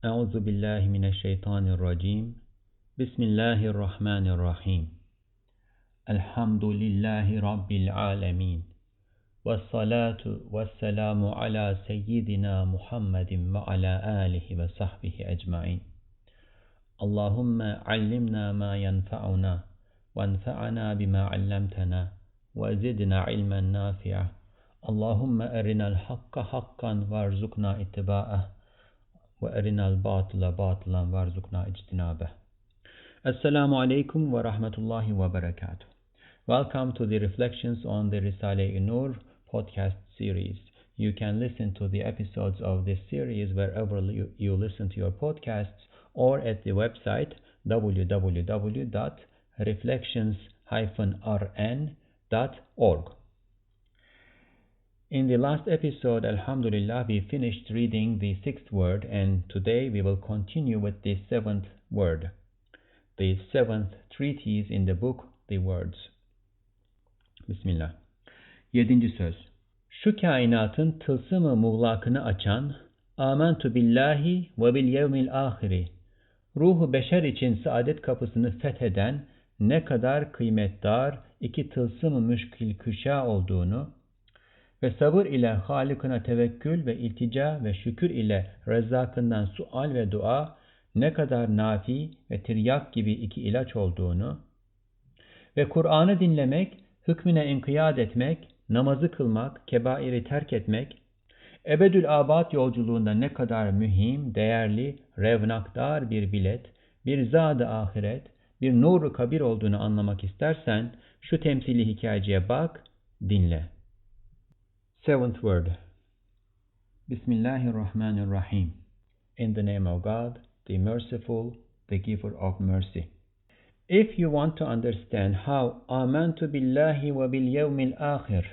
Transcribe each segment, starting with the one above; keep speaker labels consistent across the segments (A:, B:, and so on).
A: أعوذ بالله من الشيطان الرجيم بسم الله الرحمن الرحيم الحمد لله رب العالمين والصلاة والسلام على سيدنا محمد وعلى آله وصحبه أجمعين اللهم علمنا ما ينفعنا وانفعنا بما علمتنا وزدنا علما نافعا اللهم أرنا الحق حقا وارزقنا اتباعه وَأَرِنَا الْبَاطِلَ بَاطِلًا وَارْزُقْنَا اجْتِنَابَهُ. Assalamu alaikum wa rahmatullahi wa barakatuh. Welcome to the Reflections on the Risale-i Nur podcast series. You can listen to the episodes of this series wherever you listen to your podcasts or at the website www.reflections-rn.org. In the last episode, Alhamdulillah, we finished reading the 6th word, and today we will continue with the 7th word, the 7th treatise in the book, the words. Bismillah. 7. söz. Şu kainatın tılsımı muğlakını açan, Âmentu billahi ve bil yevmil ahiri, ruhu beşer için saadet kapısını fetheden ne kadar kıymetdar iki tılsım-ı müşkil küşa olduğunu, ve sabır ile Halık'ına tevekkül ve iltica ve şükür ile Rezzak'ından sual ve dua ne kadar nafi ve tiryak gibi iki ilaç olduğunu ve Kur'an'ı dinlemek, hükmüne inkiyat etmek, namazı kılmak, kebairi terk etmek, ebedül abad yolculuğunda ne kadar mühim, değerli, revnakdar bir bilet, bir zat-ı ahiret, bir nur-u kabir olduğunu anlamak istersen şu temsili hikayeciye bak, dinle. 7th word. Bismillahirrahmanirrahim. In the name of God, the merciful, the giver of mercy. If you want to understand how Amantu billahi wa bil yawmil akhir,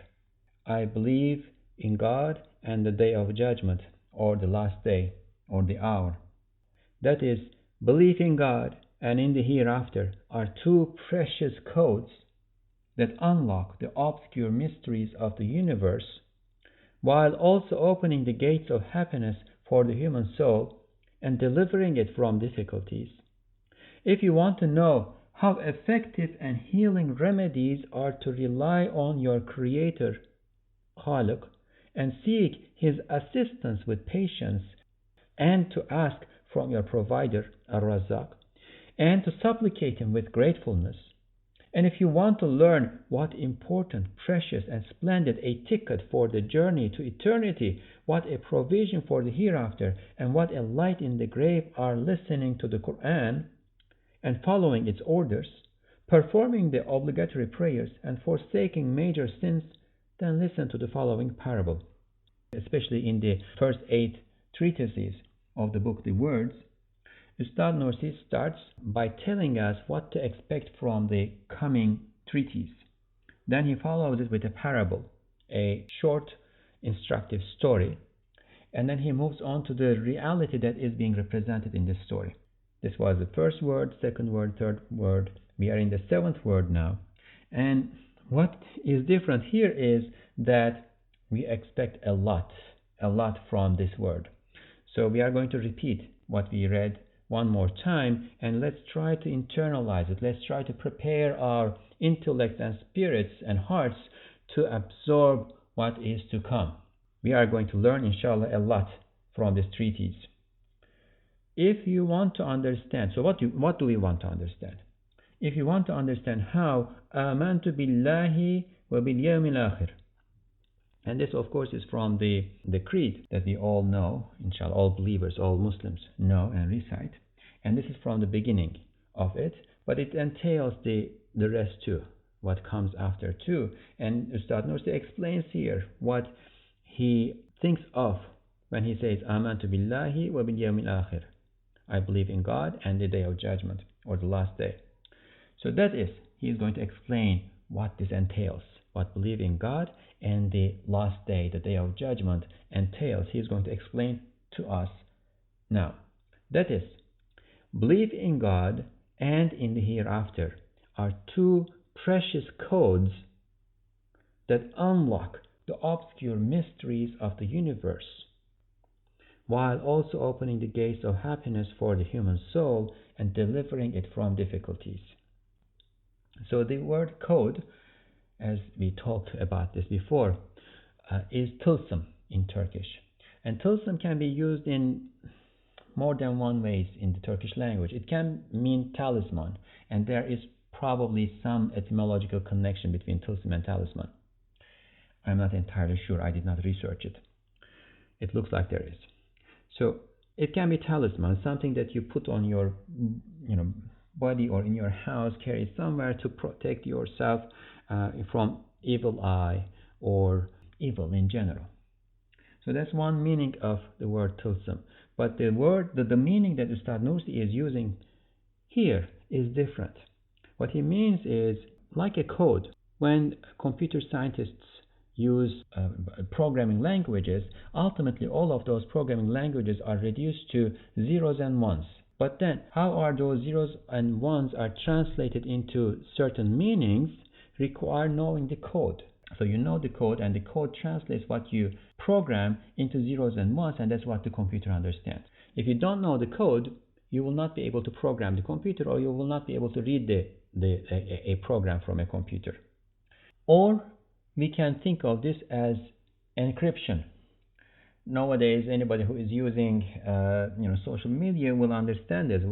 A: I believe in God and the day of judgment, or the last day, or the hour. That is, belief in God and in the hereafter are two precious codes that unlock the obscure mysteries of the universe, while also opening the gates of happiness for the human soul and delivering it from difficulties. If you want to know how effective and healing remedies are to rely on your Creator, Khaliq, and seek His assistance with patience, and to ask from your Provider, Ar-Razzaq, and to supplicate Him with gratefulness, and if you want to learn what important, precious, and splendid a ticket for the journey to eternity, what a provision for the hereafter, and what a light in the grave are listening to the Qur'an and following its orders, performing the obligatory prayers, and forsaking major sins, then listen to the following parable. Especially in the first 8 treatises of the book, The Words, Ustad Nursi starts by telling us what to expect from the coming treatise. Then he follows it with a parable, a short instructive story, and then he moves on to the reality that is being represented in this story. This was the first word, second word, third word. We are in the 7th word now. And what is different here is that we expect a lot from this word. So we are going to repeat what we read one more time, and let's try to internalize it. Let's try to prepare our intellects and spirits and hearts to absorb what is to come. We are going to learn, inshallah, a lot from this treatise. If you want to understand, so what do we want to understand? If you want to understand how Amantu billahi wa bil yawmil akhir, and this, of course, is from the creed that we all know, inshallah, all believers, all Muslims know and recite. And this is from the beginning of it, but it entails the rest too, what comes after too. And Ustad Nursi explains here what he thinks of when he says, Amantu billahi wa bil yawmil akhir. I believe in God and the day of judgment, or the last day. So that is, he is going to explain what this entails, what believe in God and the last day, the day of judgment, entails. He is going to explain to us now. That is, belief in God and in the hereafter are two precious codes that unlock the obscure mysteries of the universe, while also opening the gates of happiness for the human soul and delivering it from difficulties. So the word code, as we talked about this before, is tılsım in Turkish. And tılsım can be used in more than one ways in the Turkish language. It can mean talisman, and there is probably some etymological connection between tılsım and talisman. I'm not entirely sure. I did not research it. It looks like there is. So it can be talisman, something that you put on your body or in your house, carry somewhere to protect yourself from evil eye or evil in general. So that's one meaning of the word tılsım. But the meaning that Ustad Nursi is using here is different. What he means is like a code. When computer scientists use programming languages, ultimately all of those programming languages are reduced to zeros and ones. But then how are those zeros and ones are translated into certain meanings require knowing the code. So you know the code, and the code translates what you program into zeros and ones, and that's what the computer understands. If you don't know the code, you will not be able to program the computer, or you will not be able to read a program from a computer. Or we can think of this as encryption. Nowadays, anybody who is using social media will understand this,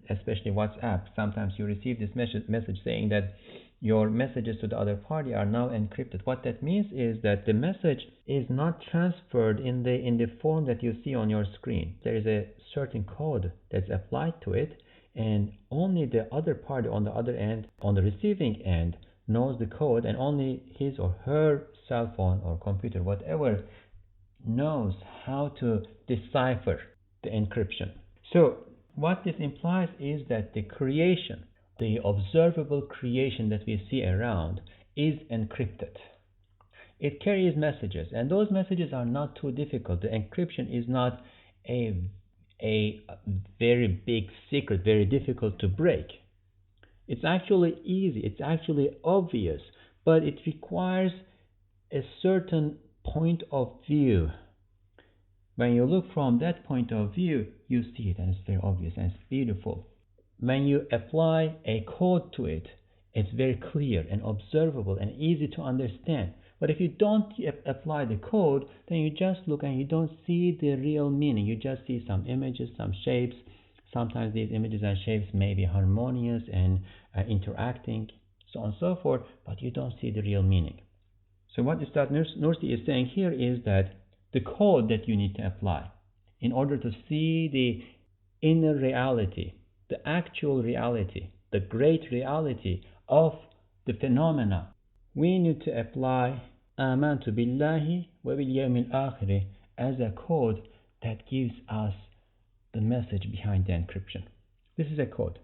A: especially WhatsApp. Sometimes you receive this message saying that your messages to the other party are now encrypted. What that means is that the message is not transferred in the form that you see on your screen. There is a certain code that's applied to it, and only the other party on the other end, on the receiving end, knows the code, and only his or her cell phone or computer, whatever, knows how to decipher the encryption. So what this implies is that the creation, the observable creation that we see around, is encrypted. It carries messages, and those messages are not too difficult. The encryption is not a very big secret, very difficult to break. It's actually easy, it's actually obvious, but it requires a certain point of view. When you look from that point of view, you see it, and it's very obvious and it's beautiful. When you apply a code to it, it's very clear and observable and easy to understand. But if you don't apply the code, then you just look and you don't see the real meaning. You just see some images, some shapes. Sometimes these images and shapes may be harmonious and interacting, so on and so forth, but you don't see the real meaning. So what Ustad Nursi is saying here is that the code that you need to apply in order to see the inner reality, the actual reality, the great reality of the phenomena, we need to apply Amantu billahi wa bil yawmil akhir as a code that gives us the message behind the encryption. This is a code.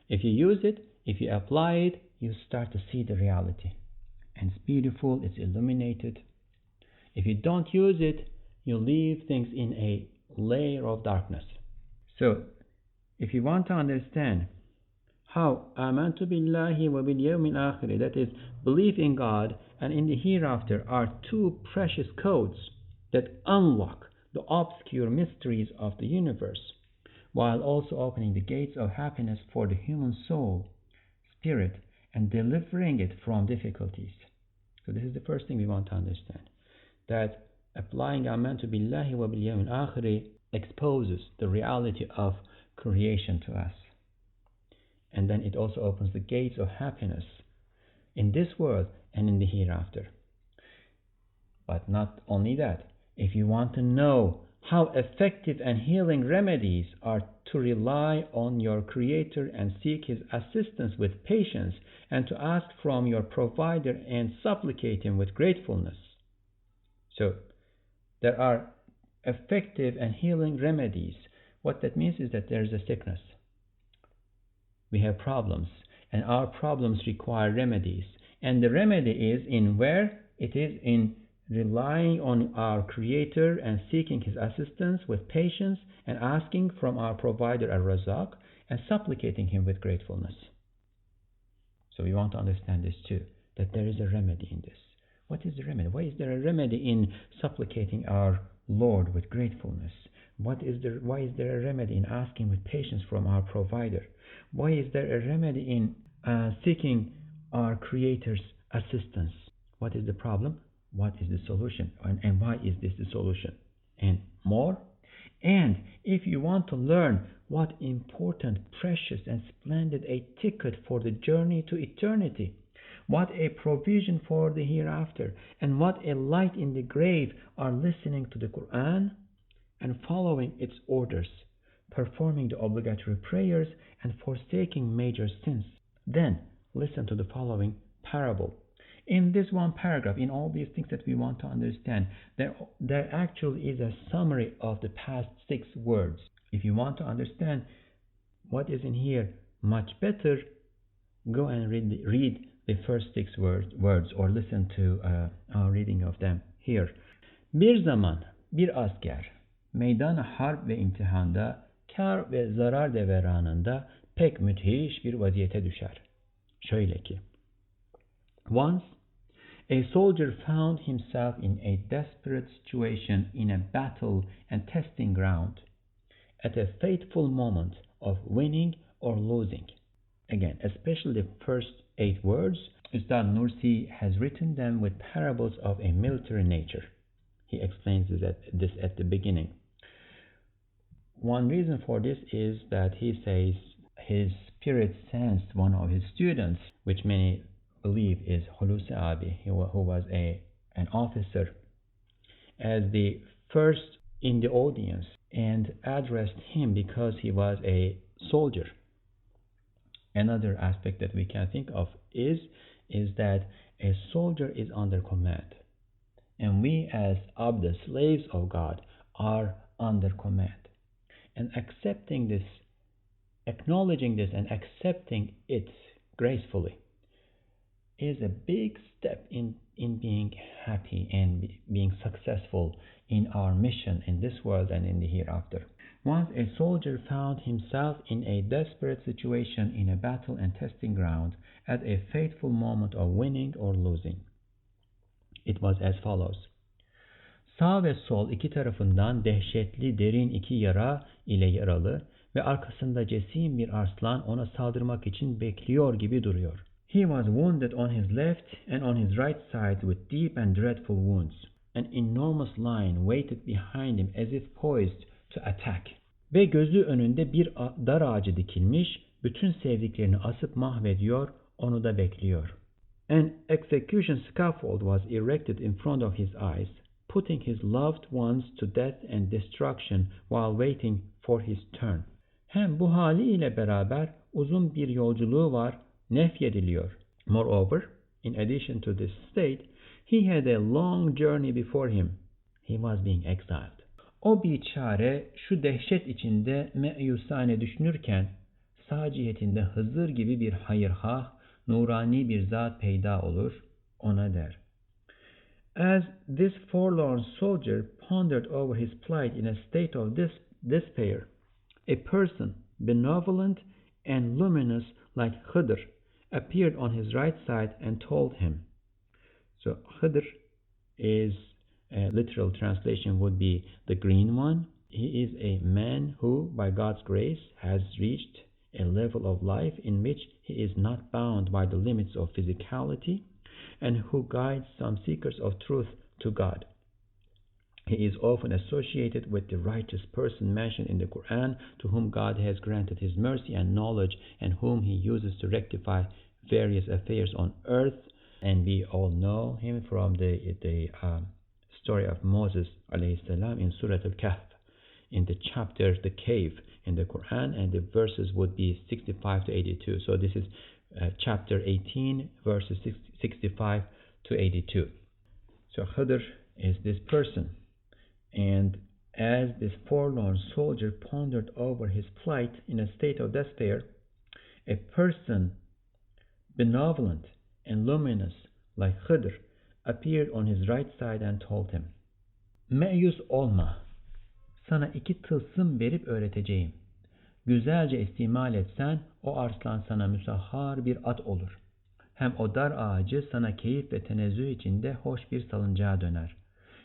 A: If you use it, if you apply it, you start to see the reality. And it's beautiful, it's illuminated. If you don't use it, you leave things in a layer of darkness. So, if you want to understand how Amantu billahi wa bil yawmil akhir, that is, belief in God and in the hereafter, are two precious codes that unlock the obscure mysteries of the universe, while also opening the gates of happiness for the human soul, spirit, and delivering it from difficulties. So this is the first thing we want to understand, that applying Amantu billahi wa bil yawmil akhir exposes the reality of creation to us. And then it also opens the gates of happiness in this world and in the hereafter. But not only that, if you want to know how effective and healing remedies are to rely on your Creator and seek His assistance with patience, and to ask from your provider and supplicate Him with gratefulness. So, there are effective and healing remedies. What that means is that there is a sickness. We have problems, and our problems require remedies. And the remedy is in where? It is in relying on our Creator and seeking His assistance with patience, and asking from our provider Ar-Razaq and supplicating Him with gratefulness. So we want to understand this too, that there is a remedy in this. What is the remedy? Why is there a remedy in supplicating our Lord with gratefulness? Why is there a remedy in asking with patience from our provider? Why is there a remedy in seeking our Creator's assistance? What is the problem? What is the solution? And why is this the solution? And more. And if you want to learn what important, precious, and splendid a ticket for the journey to eternity, what a provision for the hereafter, and what a light in the grave are listening to the Qur'an and following its orders, performing the obligatory prayers, and forsaking major sins, then listen to the following parable. In this one paragraph, in all these things that we want to understand, there actually is a summary of the past 6 words. If you want to understand what is in here much better, go and read the first 6 words or listen to our reading of them here. Bir zaman bir asker meydan harp ve imtihanda, kar ve zarar deveranında pek müthiş bir vaziyete düşer. Şöyle ki, once a soldier found himself in a desperate situation in a battle and testing ground, at a fateful moment of winning or losing. Again, especially the first 8 words, Ustad Nursi has written them with parables of a military nature. He explains this at the beginning. One reason for this is that he says his spirit sensed one of his students, which many believe is Hulusi Abi, who was an officer, as the first in the audience and addressed him because he was a soldier. Another aspect that we can think of is that a soldier is under command, and we as Abd, slaves of God, are under command. And accepting this, acknowledging this and accepting it gracefully is a big step in being happy and being successful in our mission in this world and in the hereafter. Once a soldier found himself in a desperate situation in a battle and testing ground at a fateful moment of winning or losing. It was as follows. Sağ ve sol iki tarafından dehşetli derin 2 yara ile yaralı ve arkasında cesim bir arslan ona saldırmak için bekliyor gibi duruyor. He was wounded on his left and on his right side with deep and dreadful wounds. An enormous lion waited behind him as if poised to attack. Ve gözü önünde bir dar ağacı dikilmiş, bütün sevdiklerini asıp mahvediyor, onu da bekliyor. An execution scaffold was erected in front of his eyes, putting his loved ones to death and destruction while waiting for his turn. Hem bu haliyle beraber uzun bir yolculuğu var, nefyediliyor. Moreover, in addition to this state, he had a long journey before him. He was being exiled. O biçare şu dehşet içinde meyusane düşünürken, sağ cihetinde Hızır gibi bir hayırhah, nurani bir zat peyda olur, ona der. As this forlorn soldier pondered over his plight in a state of despair, a person benevolent and luminous like Hıdır appeared on his right side and told him. So Hıdır is, literal translation would be the green one. He is a man who, by God's grace, has reached a level of life in which he is not bound by the limits of physicality, and who guides some seekers of truth to God. He is often associated with the righteous person mentioned in the Qur'an, to whom God has granted his mercy and knowledge, and whom he uses to rectify various affairs on earth. And we all know him from the story of Moses alayhi salam in Surah Al-Kahf, in the chapter The Cave in the Qur'an, and the verses would be 65 to 82. So this is chapter 18, verses 65 to 82. So Hıdır is this person, and as this forlorn soldier pondered over his plight in a state of despair, a person benevolent and luminous like Hıdır appeared on his right side and told him, Meyus olma, sana 2 tılsım verip öğreteceğim. Güzelce istimal etsen, o arslan sana müsahhar bir at olur. Hem o dar ağacı sana keyif ve tenezzüh içinde hoş bir salıncağa döner.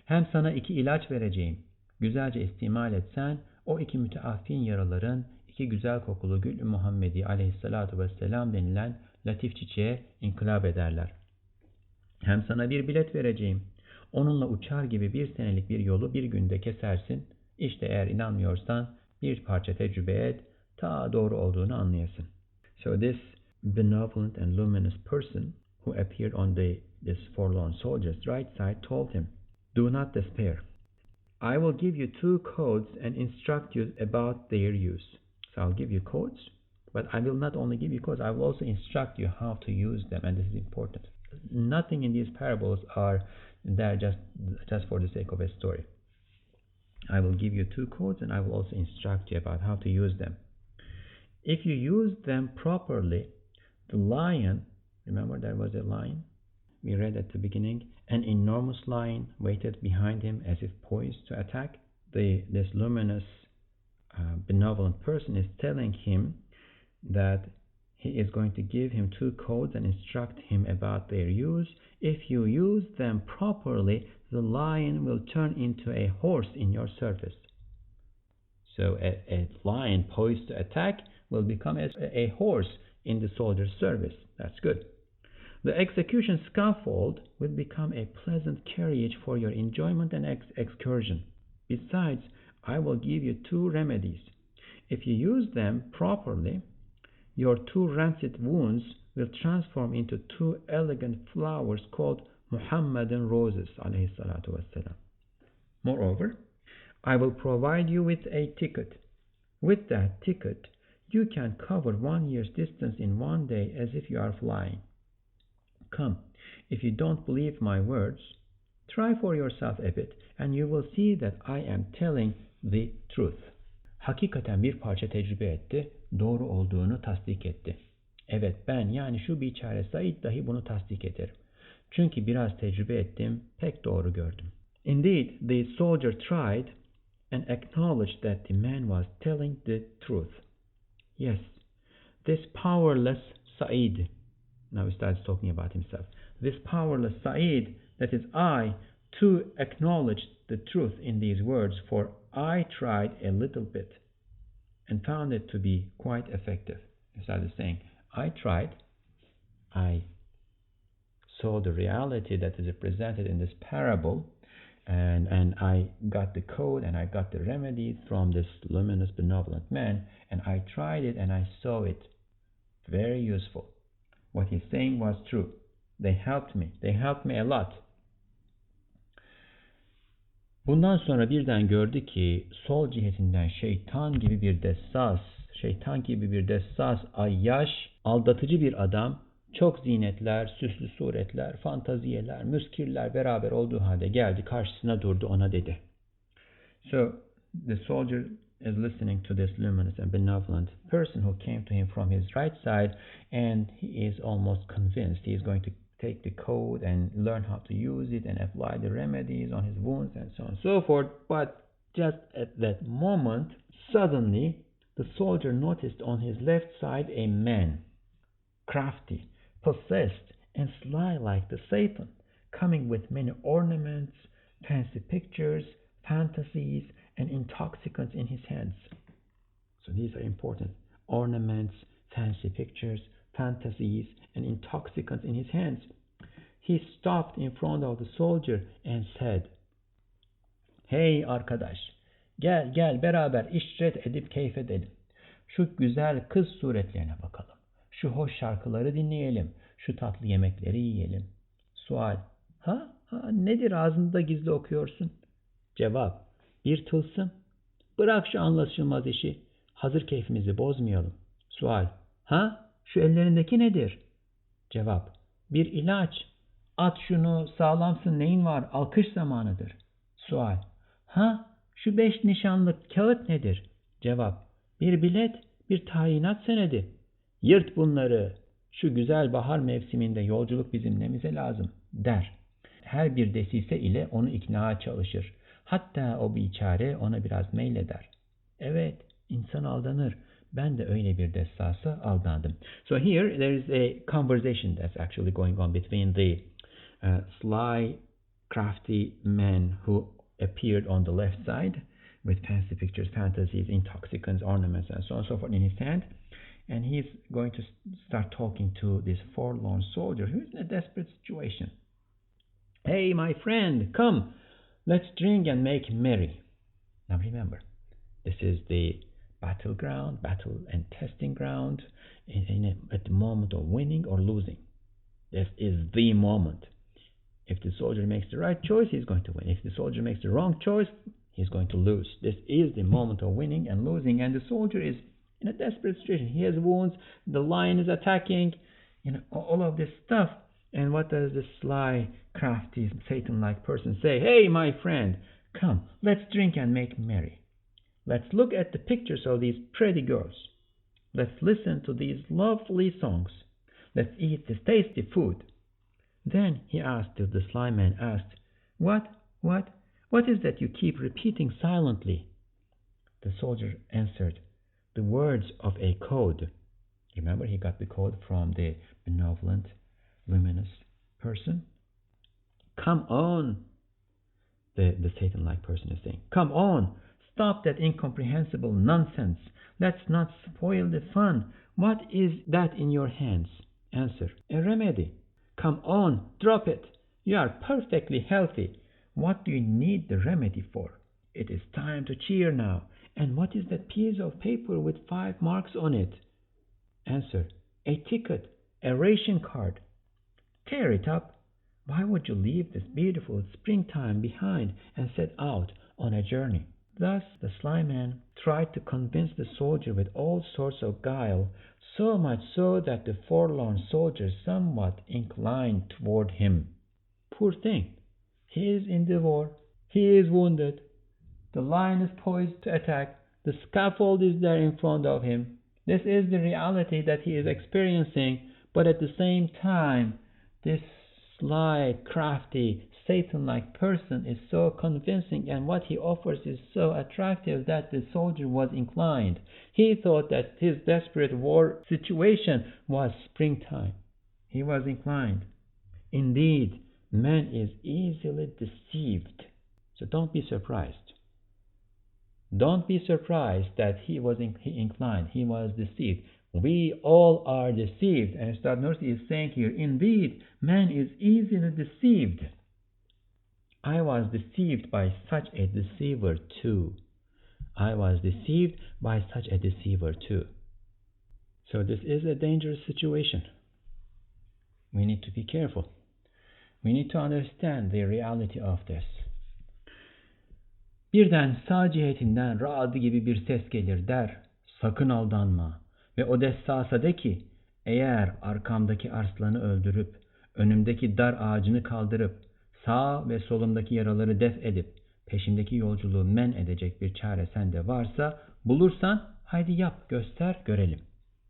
A: Hem sana 2 ilaç vereceğim. Güzelce istimal etsen, o iki müteaffin yaraların iki güzel kokulu Gül-ü Muhammedi aleyhissalatu vesselam denilen latif çiçeğe inkılap ederler. Hem sana bir bilet vereceğim. Onunla uçar gibi 1 senelik bir yolu bir günde kesersin. İşte eğer inanmıyorsan bir parça tecrübe et, ta doğru olduğunu anlayasın. So this benevolent and luminous person who appeared on this forlorn soldier's right side told him, "Do not despair. I will give you 2 codes and instruct you about their use." So I'll give you codes, but I will not only give you codes, I will also instruct you how to use them, and this is important. Nothing in these parables are there just for the sake of a story. I will give you 2 codes and I will also instruct you about how to use them. If you use them properly, the lion, remember there was a lion we read at the beginning, an enormous lion waited behind him as if poised to attack. This luminous, benevolent person is telling him that he is going to give him 2 codes and instruct him about their use. If you use them properly, the lion will turn into a horse in your service. So a lion poised to attack will become a horse in the soldier's service. That's good. The execution scaffold will become a pleasant carriage for your enjoyment and excursion. Besides, I will give you 2 remedies. If you use them properly, your 2 rancid wounds will transform into 2 elegant flowers called Muhammadan roses. Moreover, I will provide you with a ticket. With that ticket, you can cover 1 year's distance in 1 day as if you are flying. Come, if you don't believe my words, try for yourself a bit and you will see that I am telling the truth. Hakikaten bir parça tecrübe etti, doğru olduğunu tasdik etti. Evet ben yani şu biçare Said dahi bunu tasdik ederim. Çünkü biraz tecrübe ettim, pek doğru gördüm. Indeed, the soldier tried and acknowledged that the man was telling the truth. Yes, this powerless Said, now he starts talking about himself. This powerless Said, that is I, too acknowledged the truth in these words, for I tried a little bit and found it to be quite effective. He started saying, I tried, I saw the reality that is represented in this parable, and I got the code and I got the remedies from this luminous benevolent man, and I tried it and I saw it very useful. What he's saying was true. They helped me a lot. Bundan sonra birden gördü ki sol cihetinden şeytan gibi bir dessas, ayyaş, aldatıcı bir adam, çok zinetler, süslü suretler, fantaziyeler, müskirler beraber olduğu halde geldi, karşısına durdu, ona dedi. So the soldier is listening to this luminous and benevolent person who came to him from his right side, and he is almost convinced he is going to take the code and learn how to use it and apply the remedies on his wounds and so on and so forth. But just at that moment, suddenly the soldier noticed on his left side a man, crafty, possessed, and sly like the Satan, coming with many ornaments, fancy pictures, fantasies, and intoxicants in his hands. So these are important. Ornaments, fancy pictures, fantasies, and intoxicants in his hands. He stopped in front of the soldier and said, "Hey arkadaş, gel beraber işret edip keyif edelim. Şu güzel kız suretlerine bakalım. Şu hoş şarkıları dinleyelim. Şu tatlı yemekleri yiyelim." Sual: nedir ağzında gizli okuyorsun? Cevap: bir tılsım. Bırak şu anlaşılmaz işi. Hazır keyfimizi bozmayalım. Sual: şu ellerindeki nedir? Cevap: bir ilaç. At şunu, sağlamsın, neyin var? Alkış zamanıdır. Sual: şu 5 nişanlık kağıt nedir? Cevap: bir bilet, bir tayinat senedi. Yırt bunları. Şu güzel bahar mevsiminde yolculuk bizim nemize lazım, der. Her bir desise ile onu iknaya çalışır. Hatta o biçare ona biraz meyleder. Evet, insan aldanır. Ben de öyle bir dessasa aldandım. So here there is a conversation that's actually going on between the sly, crafty man who appeared on the left side with fancy pictures, fantasies, intoxicants, ornaments, and so on and so forth in his hand. And he's going to start talking to this forlorn soldier who's in a desperate situation. Hey, my friend, come, let's drink and make merry. Now remember, this is the battleground, battle and testing ground at the moment of winning or losing. This is the moment. If the soldier makes the right choice, he's going to win. If the soldier makes the wrong choice, he's going to lose. This is the moment of winning and losing, and the soldier is in a desperate situation. He has wounds, the lion is attacking, all of this stuff. And what does this sly, crafty, Satan-like person say? Hey, my friend, come, let's drink and make merry. Let's look at the pictures of these pretty girls. Let's listen to these lovely songs. Let's eat this tasty food. Then he asked, the sly man asked, What is that you keep repeating silently? The soldier answered, the words of a code. Remember, he got the code from the benevolent, luminous person. Come on, the Satan-like person is saying. Come on, stop that incomprehensible nonsense. Let's not spoil the fun. What is that in your hands? Answer, a remedy. Come on, drop it. You are perfectly healthy. What do you need the remedy for? It is time to cheer now. And what is that piece of paper with 5 marks on it? Answer, a ticket, a ration card. Tear it up. Why would you leave this beautiful springtime behind and set out on a journey? Thus the sly man tried to convince the soldier with all sorts of guile, so much so that the forlorn soldier somewhat inclined toward him. Poor thing, he is in the war, he is wounded, the lion is poised to attack, the scaffold is there in front of him. This is the reality that he is experiencing, but at the same time, this sly, crafty, Satan-like person is so convincing, and what he offers is so attractive that the soldier was inclined. He thought that his desperate war situation was springtime. He was inclined. Indeed, man is easily deceived. So don't be surprised. Don't be surprised that he inclined. He was deceived. We all are deceived. And Ustad Nursi is saying here, indeed, man is easily deceived. I was deceived by such a deceiver too. I was deceived by such a deceiver too. So this is a dangerous situation. We need to be careful. We need to understand the reality of this. Birden sağ cihetinden ra'dı gibi bir ses gelir der, sakın aldanma. Ve o dessasa de ki, eğer arkamdaki arslanı öldürüp, önümdeki dar ağacını kaldırıp, sağ ve solumdaki yaraları def edip, peşimdeki yolculuğu men edecek bir çare sende varsa, bulursan haydi yap, göster, görelim.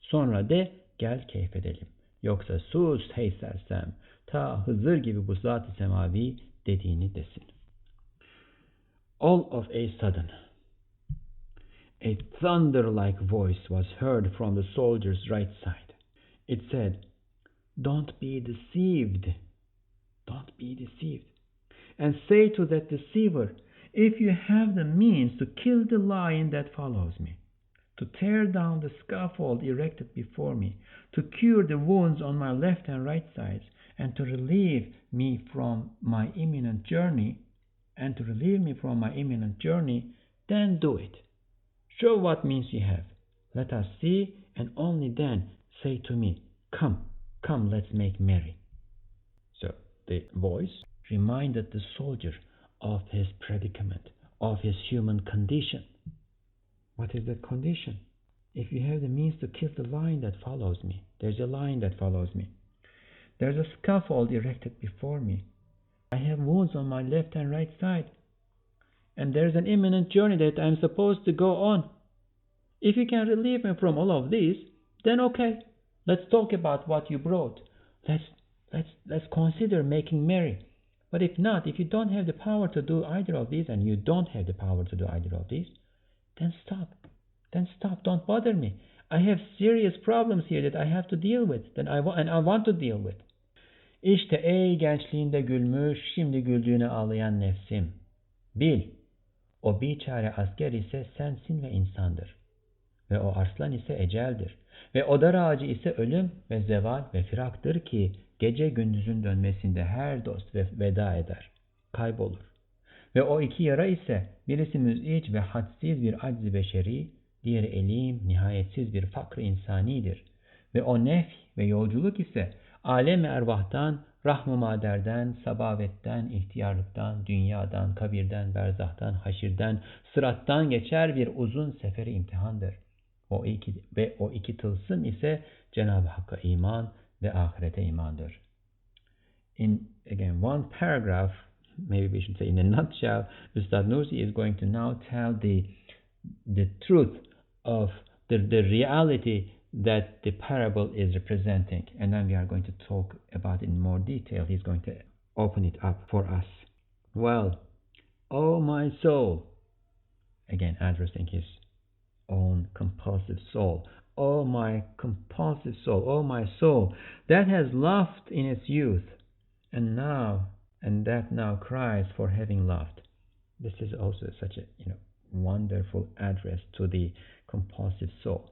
A: Sonra de, gel keyfedelim. Yoksa sus hey sersem, ta Hızır gibi bu zat-ı semavi dediğini desin. All of a sudden, a thunder-like voice was heard from the soldier's right side. It said, don't be deceived. Don't be deceived. And say to that deceiver, if you have the means to kill the lion that follows me, to tear down the scaffold erected before me, to cure the wounds on my left and right sides, and to relieve me from my imminent journey, then do it. Show what means you have. Let us see, and only then say to me, come, let's make merry. So the voice reminded the soldier of his predicament, of his human condition. What is that condition? If you have the means to kill the lion that follows me, there's a lion that follows me. There's a scaffold erected before me. I have wounds on my left and right side. And there's an imminent journey that I'm supposed to go on. If you can relieve me from all of these, then okay. Let's talk about what you brought. Let's consider making merry. But if not, if you don't have the power to do either of these, and you don't have the power to do either of these, then stop. Don't bother me. I have serious problems here that I have to deal with, and I want to deal with. İşte ey gençliğinde gülmüş, şimdi güldüğüne ağlayan nefsim. Bil, o biçare asker ise sensin ve insandır. Ve o arslan ise eceldir. Ve o dar ağacı ise ölüm ve zeval ve firaktır ki gece gündüzün dönmesinde her dost veda eder, kaybolur. Ve o iki yara ise birisi müz'ic ve hadsiz bir acz-i beşeri, diğeri elim, nihayetsiz bir fakr-ı insanidir. Ve o nefy ve yolculuk ise alem-i ervahtan, rahm-ı maderden, sabavetten, ihtiyarlıktan, dünyadan, kabirden, berzahtan, haşirden, sırattan geçer bir uzun seferi imtihandır. O iki tılsım ise Cenab-ı Hakk'a iman ve ahirete imandır. In again one paragraph, maybe we should say in a nutshell, Ustad Nursi is going to now tell the truth of the reality that the parable is representing, and then we are going to talk about it in more detail. He's going to open it up for us. Well, oh my soul, again addressing his own compulsive soul. Oh my compulsive soul, oh my soul, that has laughed in its youth, and that now cries for having laughed. This is also such a wonderful address to the compulsive soul.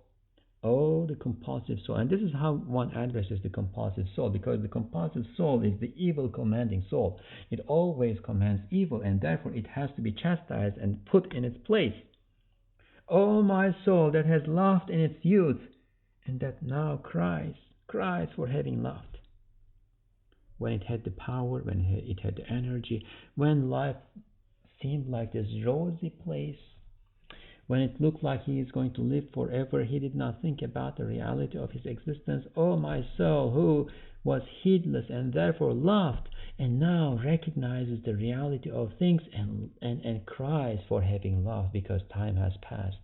A: Oh, the compulsive soul. And this is how one addresses the compulsive soul, because the compulsive soul is the evil commanding soul. It always commands evil, and therefore it has to be chastised and put in its place. Oh, my soul that has laughed in its youth, and that now cries for having laughed. When it had the power, when it had the energy, when life seemed like this rosy place, when it looked like he is going to live forever, he did not think about the reality of his existence. Oh, my soul, who was heedless and therefore laughed, and now recognizes the reality of things and cries for having laughed because time has passed.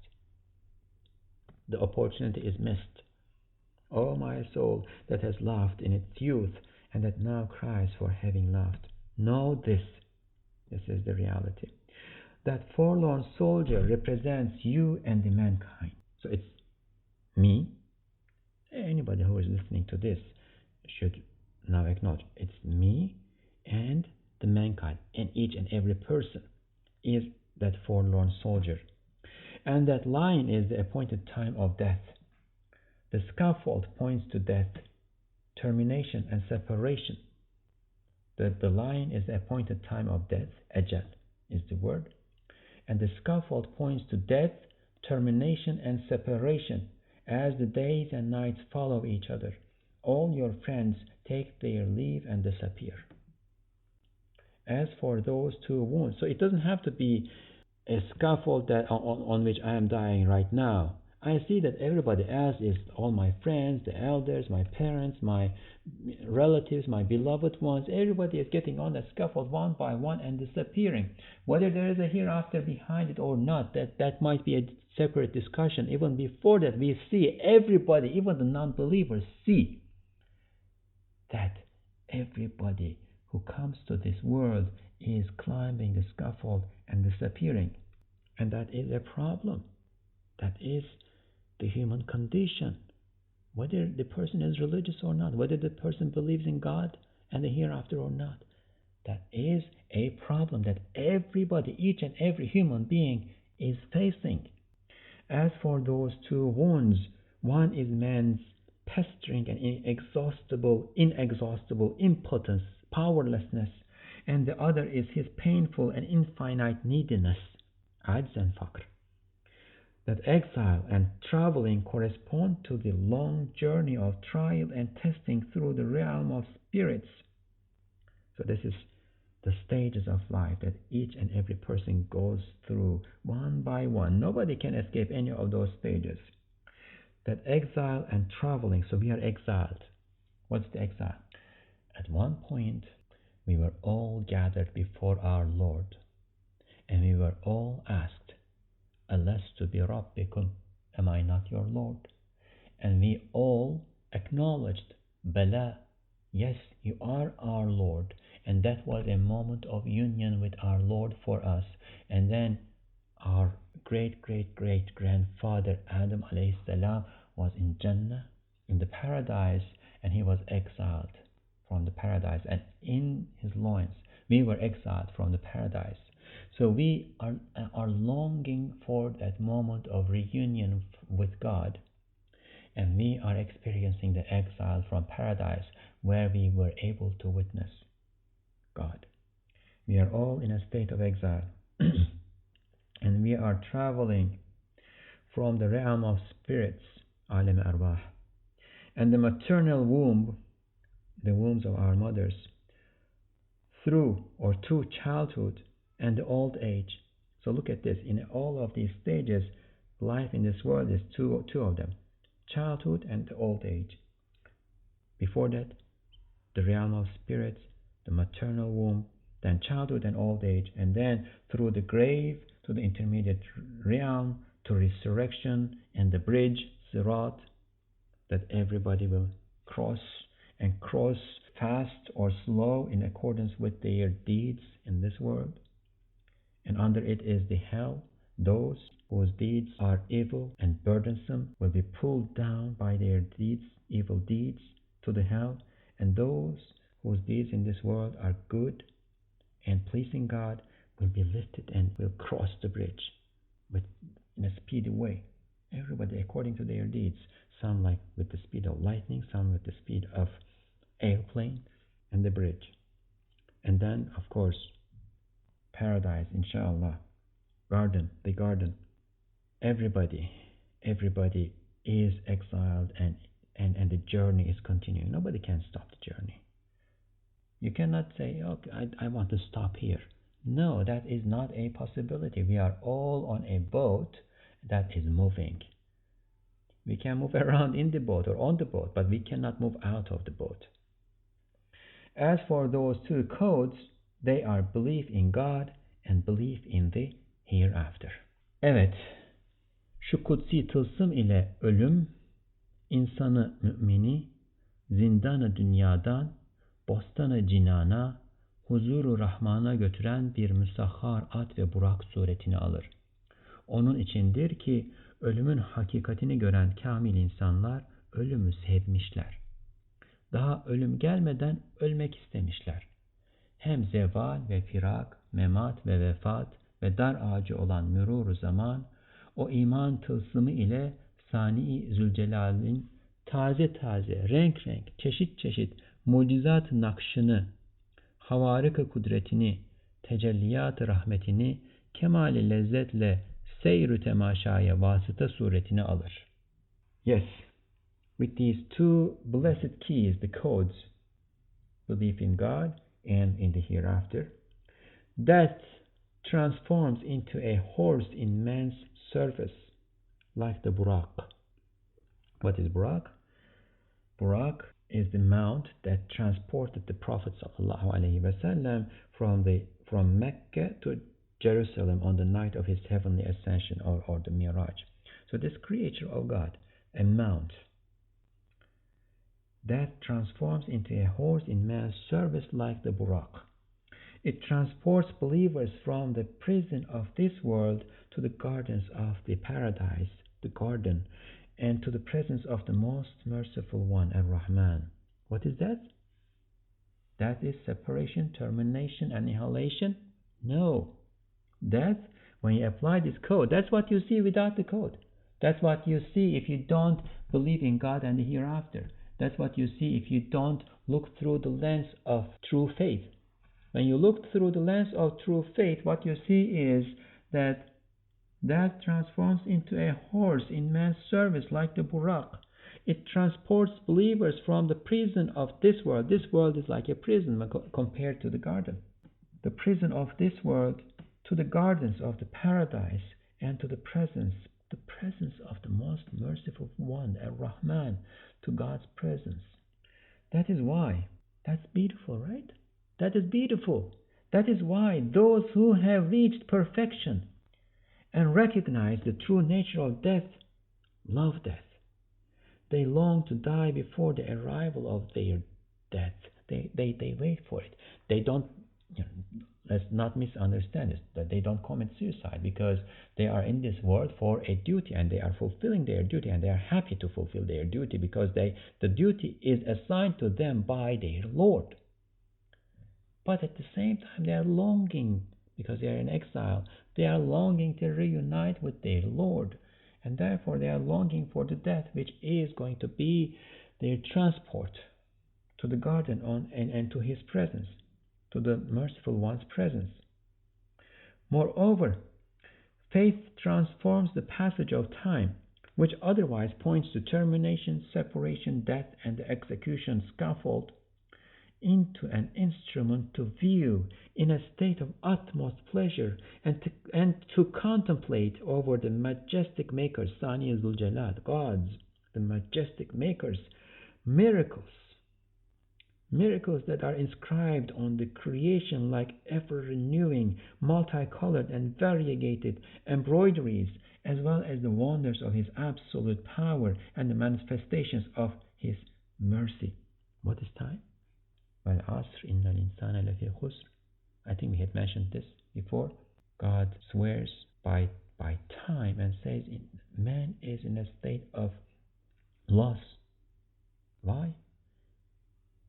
A: The opportunity is missed. Oh, my soul that has laughed in its youth and that now cries for having laughed. Know this. This is the reality. That forlorn soldier represents you and the mankind. So it's me. Anybody who is listening to this should now acknowledge it's me and the mankind, and each and every person is that forlorn soldier. And that line is the appointed time of death. The scaffold points to death, termination, and separation. The line is the appointed time of death, ajal is the word. And the scaffold points to death, termination, and separation. As the days and nights follow each other, all your friends take their leave and disappear. As for those two wounds, so it doesn't have to be a scaffold that on which I am dying right now. I see that everybody else is all my friends, the elders, my parents, my relatives, my beloved ones. Everybody is getting on that scaffold one by one and disappearing. Whether there is a hereafter behind it or not, that might be a separate discussion. Even before that, we see everybody, even the non-believers, see that everybody who comes to this world is climbing the scaffold and disappearing. And that is a problem. That is the human condition. Whether the person is religious or not, whether the person believes in God and the hereafter or not, that is a problem that everybody, each and every human being is facing. As for those two wounds, one is man's pestering and inexhaustible impotence, powerlessness, and the other is his painful and infinite neediness, ajz and faqr. That exile and traveling correspond to the long journey of trial and testing through the realm of spirits. So this is the stages of life that each and every person goes through one by one. Nobody can escape any of those stages. That exile and traveling, so we are exiled. What's the exile? At one point, we were all gathered before our Lord, and we were all asked, Alastu bi Rabbikum, am I not your Lord? And we all acknowledged, Bala, yes, you are our Lord. And that was a moment of union with our Lord for us. And then our great grandfather Adam alayhi salam was in Jannah, in the paradise, and he was exiled from the paradise. And in his loins, we were exiled from the paradise. So we are longing for that moment of reunion with God, and we are experiencing the exile from paradise where we were able to witness God. We are all in a state of exile, and we are traveling from the realm of spirits, alam arwah, and the maternal womb, the wombs of our mothers, through childhood and the old age. So look at this. In all of these stages, life in this world is two of them: childhood and the old age. Before that, the realm of spirits, the maternal womb, then childhood and old age, and then through the grave to the intermediate realm, to resurrection and the bridge, Sirat, that everybody will cross, and cross fast or slow in accordance with their deeds in this world. And under it is the hell. Those whose deeds are evil and burdensome will be pulled down by their deeds, evil deeds, to the hell, and those whose deeds in this world are good and pleasing God will be lifted and will cross the bridge in a speedy way. Everybody according to their deeds. Some like with the speed of lightning, some with the speed of airplane, and the bridge. And then, of course, paradise, inshallah, the garden. Everybody is exiled, and the journey is continuing. Nobody can stop the journey. You cannot say, okay, I want to stop here. No, that is not a possibility. We are all on a boat that is moving. We can move around in the boat or on the boat, but we cannot move out of the boat. As for those two codes, they are belief in God and belief in the hereafter. Evet, şu kutsi tılsım ile ölüm, insanı mümini, zindanı dünyadan, bostanı cinana, huzuru rahmana götüren bir müsahhar at ve burak suretini alır. Onun içindir ki ölümün hakikatini gören kamil insanlar ölümü sevmişler. Daha ölüm gelmeden ölmek istemişler. Hem zeval ve firak, memat ve vefat ve dar ağacı olan mürûr-u zaman, o iman tılsımı ile Sani-i Zülcelal'in taze renk çeşit mucizat-ı nakşını, havarika kudretini, tecelliyat-ı rahmetini, kemal-i lezzetle seyr-ü temaşaya vasıta suretini alır. Yes, with these two blessed keys, the codes, belief in God and in the hereafter, death transforms into a horse in man's service, like the burak. What is burak? Burak is the mount that transported the Prophet ﷺ from Mecca to Jerusalem on the night of his heavenly ascension, or the Miraj. So this creature of God, a mount, that transforms into a horse in man's service like the burak. It transports believers from the prison of this world to the gardens of the paradise, the garden, and to the presence of the most merciful one, Ar-Rahman. What is that? That is separation, termination, annihilation? No. That, when you apply this code, that's what you see without the code. That's what you see if you don't believe in God and the hereafter. That's what you see if you don't look through the lens of true faith. When you look through the lens of true faith, what you see is that transforms into a horse in man's service like the burak. It transports believers from the prison of this world. This world is like a prison compared to the garden. The prison of this world to the gardens of the paradise, and to the presence of the most merciful one, Ar-Rahman, to God's presence. That is why. That's beautiful, right? That is beautiful. That is why those who have reached perfection and recognize the true nature of death love death. They long to die before the arrival of their death. They wait for it. They don't, let's not misunderstand this, that they don't commit suicide because they are in this world for a duty, and they are fulfilling their duty, and they are happy to fulfill their duty because the duty is assigned to them by their Lord. But at the same time, they are longing because they are in exile. They are longing to reunite with their Lord, and therefore they are longing for the death which is going to be their transport to the garden and to his presence, to the merciful one's presence. Moreover, faith transforms the passage of time, which otherwise points to termination, separation, death, and the execution scaffold, into an instrument to view in a state of utmost pleasure and to contemplate over the majestic Maker's, Sani Zul Jalal, God's, the majestic Maker's miracles that are inscribed on the creation like ever-renewing, multicolored and variegated embroideries, as well as the wonders of His absolute power and the manifestations of His mercy. What is time? وَالْعَصْرِ إِنَّ الْإِنسَانَ لَفِي خُسْرٍ. I think we had mentioned this before. God swears by time and says man is in a state of loss. Why?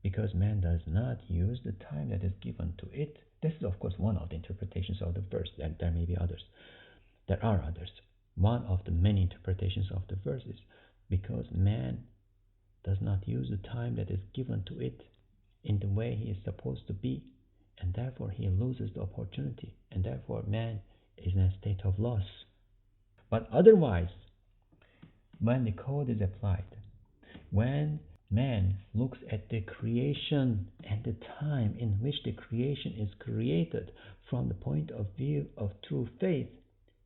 A: Because man does not use the time that is given to it. This is, of course, one of the interpretations of the verse. There may be others. There are others. One of the many interpretations of the verse is because man does not use the time that is given to it in the way he is supposed to be, and therefore he loses the opportunity, and therefore man is in a state of loss. But otherwise, when the code is applied, when man looks at the creation and the time in which the creation is created from the point of view of true faith,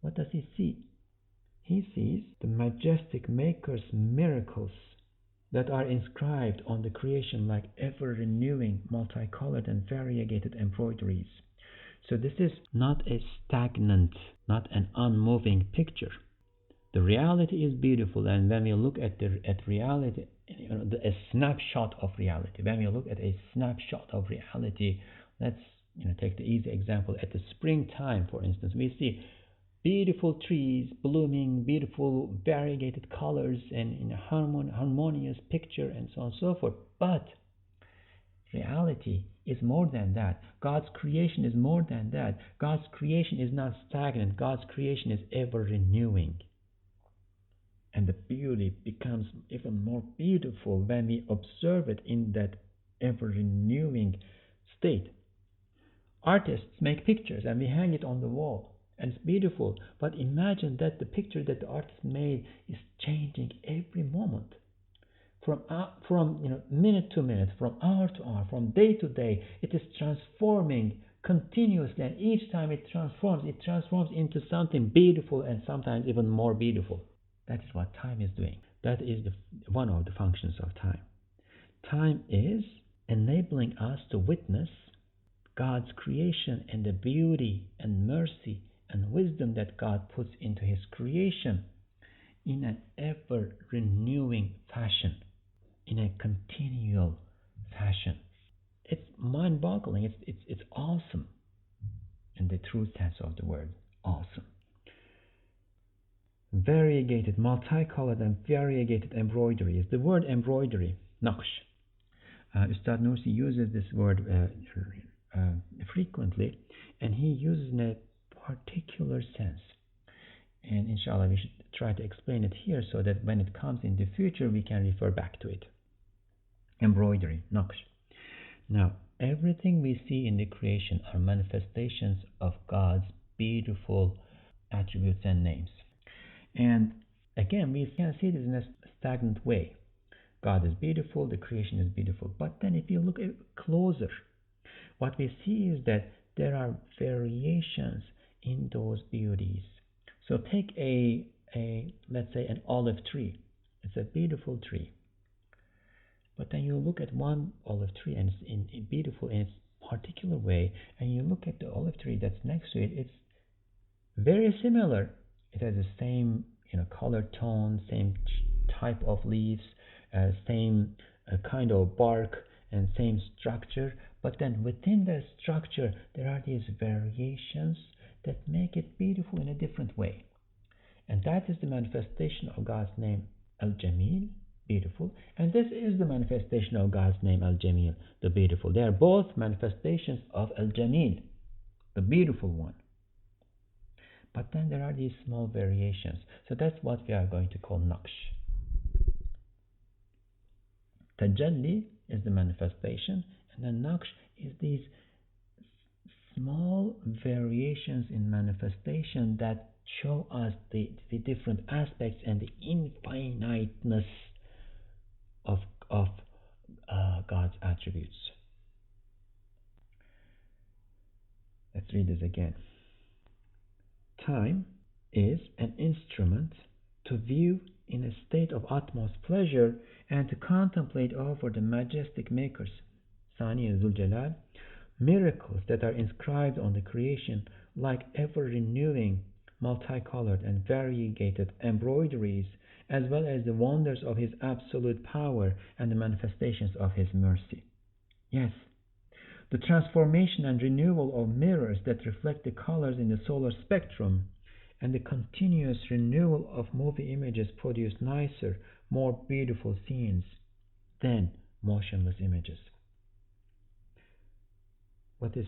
A: what does he see? He sees the majestic Maker's miracles that are inscribed on the creation like ever-renewing, multicolored and variegated embroideries. So this is not a stagnant, not an unmoving picture. The reality is beautiful, and when we look at reality, a snapshot of reality. When we look at a snapshot of reality, let's take the easy example. At the springtime, for instance, we see beautiful trees blooming, beautiful variegated colors, and in a harmonious picture, and so on and so forth. But reality is more than that. God's creation is more than that. God's creation is not stagnant. God's creation is ever renewing. And the beauty becomes even more beautiful when we observe it in that ever renewing state. Artists make pictures and we hang it on the wall, and it's beautiful, but imagine that the picture that the artist made is changing every moment, from minute to minute, from hour to hour, from day to day. It is transforming continuously, and each time it transforms into something beautiful, and sometimes even more beautiful. That is what time is doing. That is one of the functions of time. Time is enabling us to witness God's creation and the beauty and mercy and wisdom that God puts into His creation in an ever-renewing fashion, in a continual fashion. It's mind-boggling. It's awesome in the true sense of the word. Awesome. Variegated, multicolored and variegated embroideries. The word embroidery, naqsh. Ustad Nursi uses this word frequently, and he uses in a particular sense. And inshallah, we should try to explain it here so that when it comes in the future, we can refer back to it. Embroidery, naqsh. Now, everything we see in the creation are manifestations of God's beautiful attributes and names. And again, we can see this in a stagnant way. God is beautiful, the creation is beautiful. But then if you look closer, what we see is that there are variations in those beauties. So take let's say an olive tree. It's a beautiful tree. But then you look at one olive tree and it's beautiful in its particular way, and you look at the olive tree that's next to it, it's very similar. It has the same color tone, same type of leaves, same kind of bark, and same structure. But then within the structure, there are these variations that make it beautiful in a different way. And that is the manifestation of God's name, Al-Jamil, beautiful. And this is the manifestation of God's name, Al-Jamil, the beautiful. They are both manifestations of Al-Jamil, the beautiful one. But then there are these small variations. So that's what we are going to call naqsh. Tajalli is the manifestation, and then naqsh is these small variations in manifestation that show us the different aspects and the infiniteness of God's attributes. Let's read this again. Time is an instrument to view in a state of utmost pleasure and to contemplate over the majestic makers, Sani Zul-Jalal, miracles that are inscribed on the creation like ever-renewing, multicolored and variegated embroideries, as well as the wonders of His absolute power and the manifestations of His mercy. Yes, the transformation and renewal of mirrors that reflect the colors in the solar spectrum and the continuous renewal of movie images produce nicer, more beautiful scenes than motionless images. What is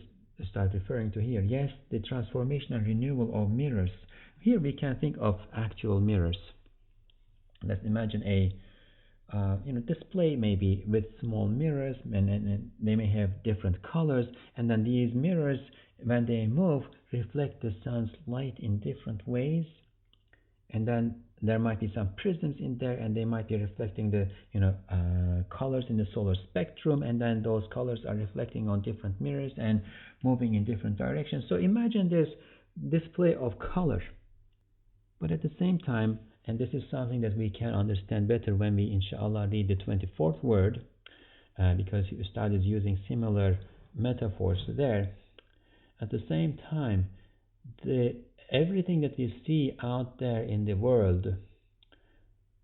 A: start referring to here? Yes, the transformation and renewal of mirrors. Here we can think of actual mirrors. Let's imagine a display maybe with small mirrors, and they may have different colors, and then these mirrors, when they move, reflect the sun's light in different ways, and then there might be some prisms in there, and they might be reflecting the colors in the solar spectrum, and then those colors are reflecting on different mirrors and moving in different directions. So imagine this display of color, but at the same time, and this is something that we can understand better when we inshallah read the 24th word, because Ustad is using similar metaphors there. At the same time, everything that we see out there in the world,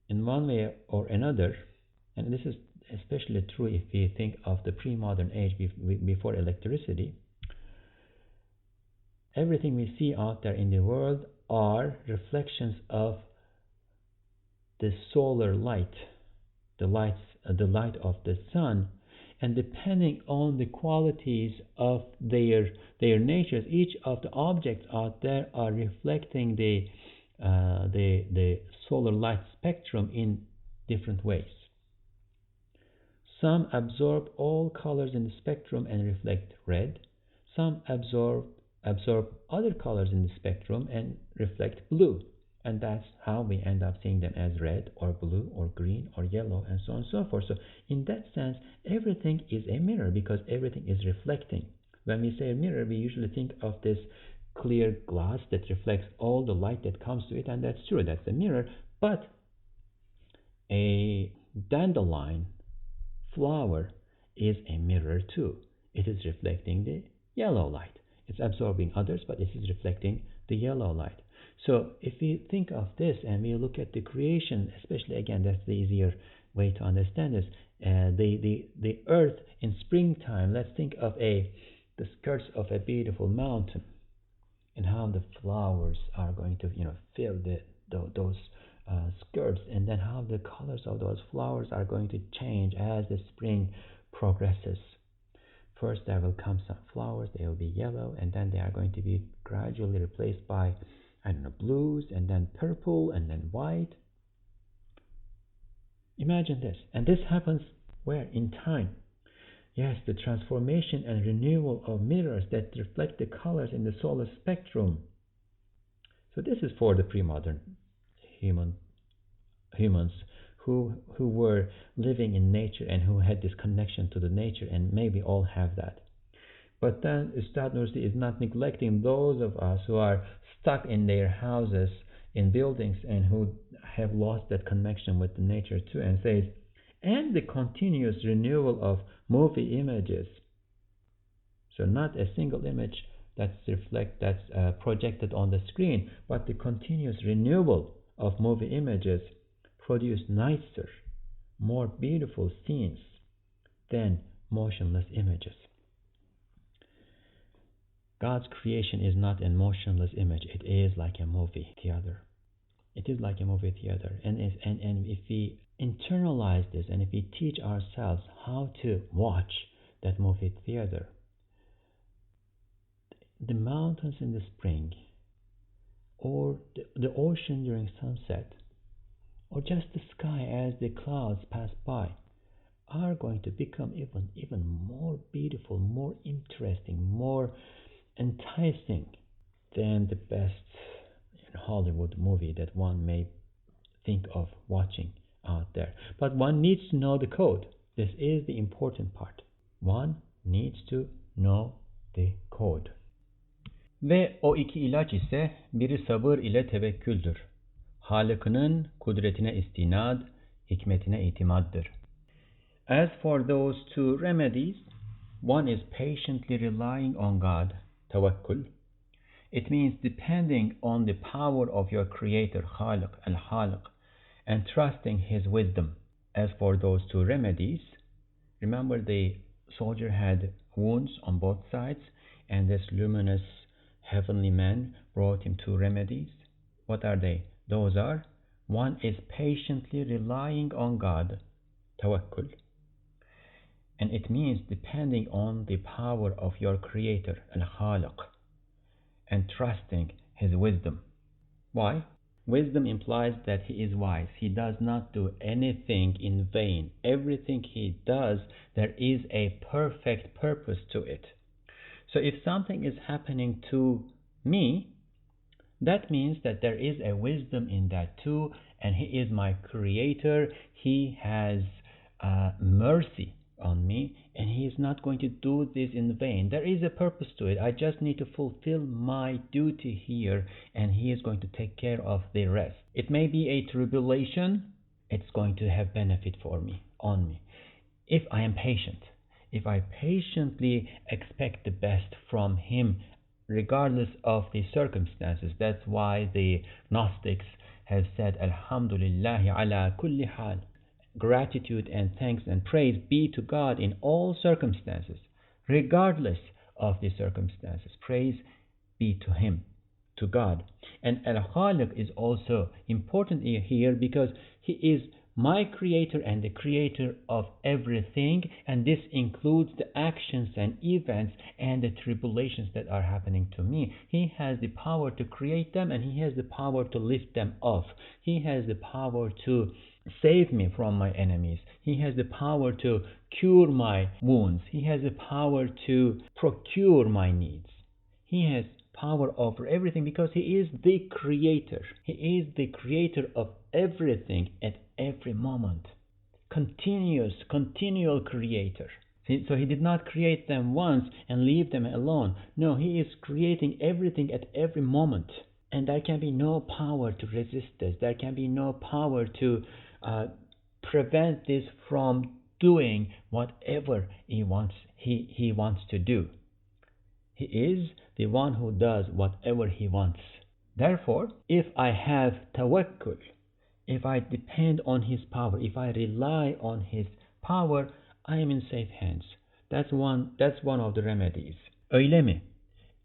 A: in one way or another, and this is especially true if we think of the pre-modern age before electricity, everything we see out there in the world are reflections of the solar light, the light of the sun, and depending on the qualities of their natures, each of the objects out there are reflecting the solar light spectrum in different ways. Some absorb all colors in the spectrum and reflect red. Some absorb other colors in the spectrum and reflect blue. And that's how we end up seeing them as red or blue or green or yellow and so on and so forth. So in that sense, everything is a mirror because everything is reflecting. When we say a mirror, we usually think of this clear glass that reflects all the light that comes to it, and that's true, that's a mirror. But a dandelion flower is a mirror too. It is reflecting the yellow light. It's absorbing others, but it is reflecting the yellow light. So if we think of this and we look at the creation, especially again, that's the easier way to understand this. The earth in springtime. Let's think of the skirts of a beautiful mountain, and how the flowers are going to fill those skirts, and then how the colors of those flowers are going to change as the spring progresses. First, there will come some flowers; they will be yellow, and then they are going to be gradually replaced by blues, and then purple, and then white. Imagine this. And this happens where? In time. Yes, the transformation and renewal of mirrors that reflect the colors in the solar spectrum. So this is for the pre-modern humans who were living in nature and who had this connection to the nature, and maybe all have that. But then Ustad Nursi is not neglecting those of us who are stuck in their houses, in buildings, and who have lost that connection with the nature too, and says, and the continuous renewal of movie images. So not a single image that's projected on the screen, but the continuous renewal of movie images produce nicer, more beautiful scenes than motionless images. God's creation is not a motionless image. It is like a movie theater. It is like a movie theater. And if we internalize this, and if we teach ourselves how to watch that movie theater, the mountains in the spring, or the ocean during sunset, or just the sky as the clouds pass by, are going to become even more beautiful, more interesting, more enticing than the best Hollywood movie that one may think of watching out there. But one needs to know the code. This is the important part. One needs to know the code. Ve o iki ilaç ise biri sabır ile tevekküldür. Halık'ının kudretine istinad, hikmetine itimaddır. As for those two remedies, one is patiently relying on God, tawakkul. It means depending on the power of your Creator, Khaliq, Al-Khaliq, and trusting His wisdom. As for those two remedies, remember the soldier had wounds on both sides, and this luminous heavenly man brought him two remedies. What are they? Those are, one is patiently relying on God, tawakkul, and it means depending on the power of your Creator, Al-Khaliq, and trusting His wisdom. Why? Wisdom implies that he is wise. He does not do anything in vain. Everything he does, there is a perfect purpose to it. So if something is happening to me, that means that there is a wisdom in that too, and He is my Creator. He has mercy on me, and He is not going to do this in vain. There is a purpose to it. I just need to fulfill my duty here, and He is going to take care of the rest. It may be a tribulation. It's going to have benefit for me, on me. If I am patient, if I patiently expect the best from Him, regardless of the circumstances. That's why the Gnostics have said, Alhamdulillahi ala kulli hal. Gratitude and thanks and praise be to God in all circumstances, regardless of the circumstances. Praise be to Him, to God. And Al-Khaliq is also important here because He is my Creator and the Creator of everything, and this includes the actions and events and the tribulations that are happening to me. He has the power to create them, and He has the power to lift them off. He has the power to save me from my enemies. He has the power to cure my wounds. He has the power to procure my needs. He has power over everything because He is the Creator. He is the Creator of everything at every moment. Continual Creator. So He did not create them once and leave them alone. No, He is creating everything at every moment. And there can be no power to resist this. There can be no power to prevent this from doing whatever He wants to do. He is the one who does whatever He wants. Therefore, if I have tawakkul, if I depend on His power, if I rely on His power, I am in safe hands. That's one of the remedies. Öyle mi?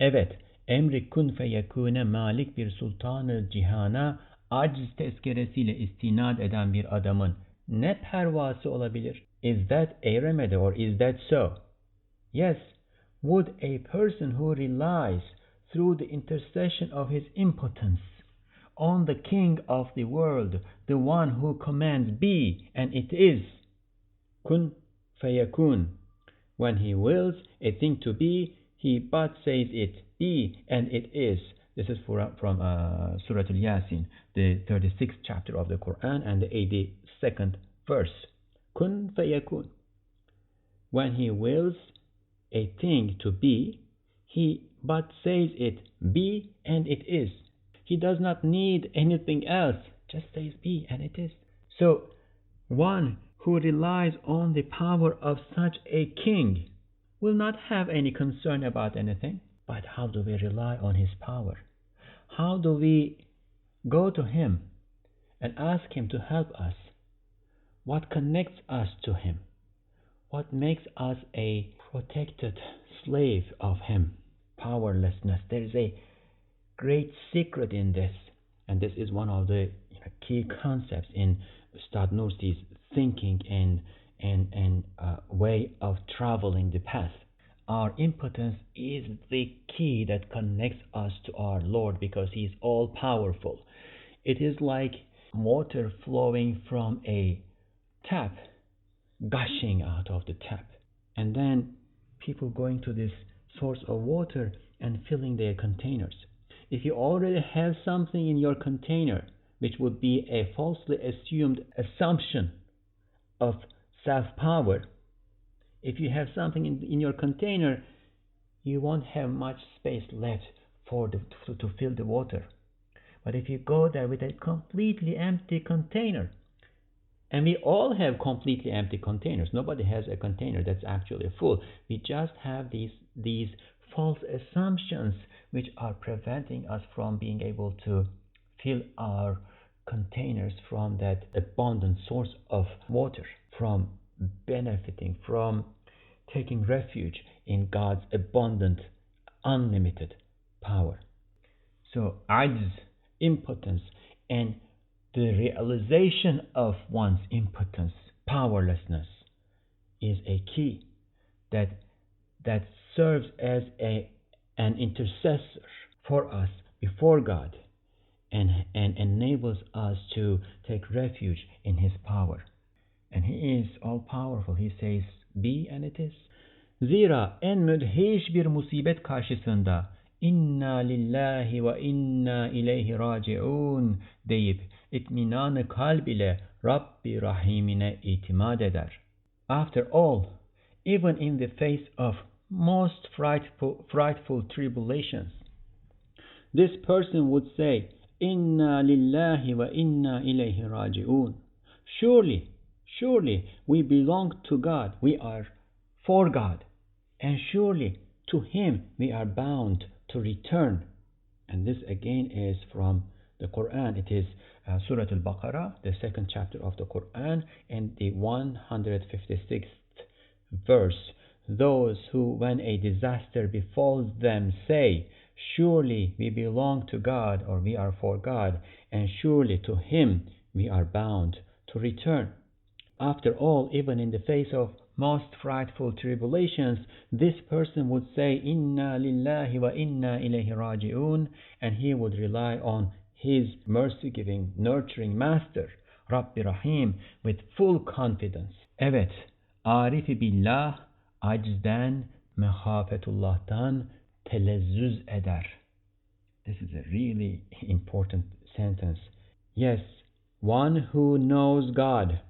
A: Evet, emri kun feyekune malik bir sultanı cihana aciz tezkeresiyle istinad eden bir adamın ne pervası olabilir? Is that a remedy, or is that so? Yes. Would a person who relies through the intercession of his impotence on the King of the world, the one who commands be, and it is, kun fayakun, when He wills a thing to be, He but says it be, and it is. This is from Surah Al-Yasin, the 36th chapter of the Qur'an and the 82nd verse. Kun fayakun. When He wills a thing to be, He but says it be, and it is. He does not need anything else, just says be, and it is. So one who relies on the power of such a king will not have any concern about anything. But how do we rely on His power? How do we go to Him and ask Him to help us? What connects us to Him? What makes us a protected slave of Him? Powerlessness. There is a great secret in this, and this is one of the key concepts in Ustad Nursi's thinking and way of traveling the path. our impotence is the key that connects us to our Lord because He is all powerful. It is like water flowing from a tap, gushing out of the tap, and then people going to this source of water and filling their containers. If you already have something in your container, which would be a falsely assumed assumption of self-power, if you have something in your container, you won't have much space left to fill the water. But if you go there with a completely empty container, and we all have completely empty containers, nobody has a container that's actually full. We just have these false assumptions which are preventing us from being able to fill our containers from that abundant source of water, from benefiting, from taking refuge in God's abundant, unlimited power. So, ajz, impotence, and the realization of one's impotence, powerlessness, is a key that serves as an intercessor for us before God and enables us to take refuge in His power. And He is all powerful. He says, be, and it is. Zira en müdhiş bir musibet karşısında inna lillahi ve inna ileyhi raciun deyip itminanı kalb ile Rabbi Rahimine itimat eder. After all, even in the face of most frightful tribulations, this person would say, inna lillahi ve inna ileyhi raciun. Surely we belong to God, we are for God, and surely to Him we are bound to return. And this again is from the Qur'an. It is Surah Al-Baqarah, the second chapter of the Qur'an, and the 156th verse. Those who, when a disaster befalls them, say, surely we belong to God, or we are for God, and surely to Him we are bound to return. After all, even in the face of most frightful tribulations, this person would say, inna lillahi wa inna ilayhi raji'un, and he would rely on his mercy-giving, nurturing master, Rabbi Rahim, with full confidence. Evet, arifi billah, acizden, mehafetullah'tan telezzüz eder. This is a really important sentence. Yes, one who knows God,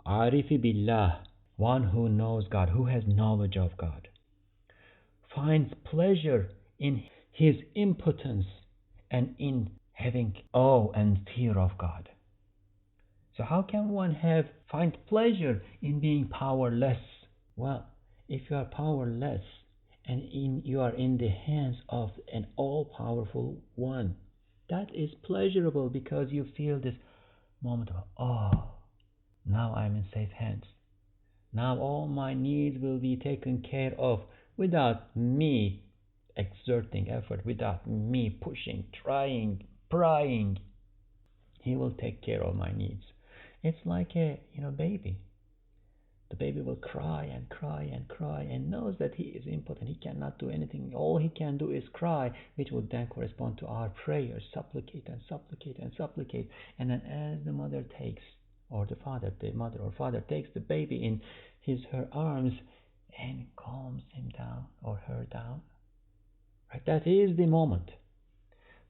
A: arifi billah, one who knows God, who has knowledge of God, finds pleasure in his impotence and in having awe and fear of God. So how can one find pleasure in being powerless? Well, if you are powerless and you are in the hands of an all-powerful one, that is pleasurable because you feel this moment of, oh, now I'm in safe hands. Now all my needs will be taken care of without me exerting effort, without me pushing, trying, prying. He will take care of my needs. It's like a baby. The baby will cry and cry and cry and knows that he is impotent. He cannot do anything. All he can do is cry, which would then correspond to our prayers, supplicate and supplicate and supplicate. And then as the mother takes, or the mother or father takes the baby in her arms and calms him down or her down, right? That is the moment.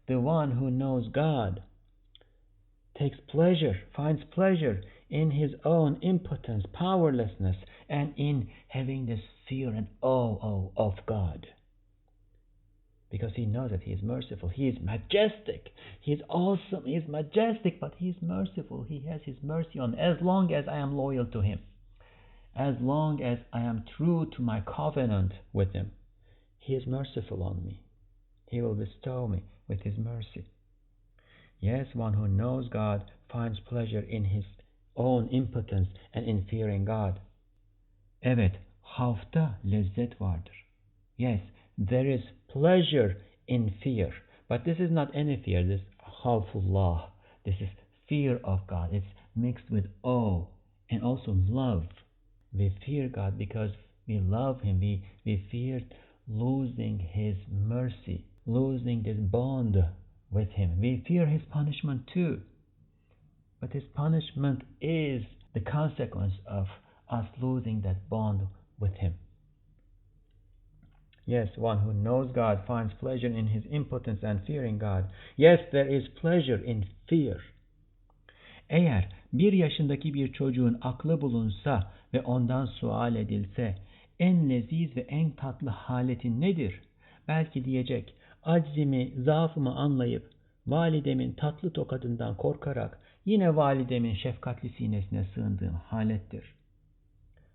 A: The one who knows God finds pleasure in his own impotence, powerlessness, and in having this fear and awe of God. Because he knows that He is merciful, He is majestic, He is awesome, He is majestic, but He is merciful. He has His mercy on me as long as I am loyal to Him. As long as I am true to my covenant with Him, He is merciful on me. He will bestow me with His mercy. Yes, one who knows God finds pleasure in his own impotence and in fearing God. Evet, havfta lezzet vardır. Yes, there is pleasure in fear, but this is not any fear. This khawfullah, this is fear of God. It's mixed with awe and also love. We fear God because We love him. We fear losing his mercy, losing this bond with him. We fear his punishment too. But his punishment is the consequence of us losing that bond with him. Yes, one who knows God finds pleasure in his impotence and fearing God. Yes, there is pleasure in fear. Eğer 1 yaşındaki bir çocuğun aklı bulunsa ve ondan sual edilse, en leziz ve en tatlı haletin nedir? Belki diyecek, aczimi, zaafımı anlayıp, validemin tatlı tokadından korkarak, yine validemin şefkatli sinesine sığındığım halettir.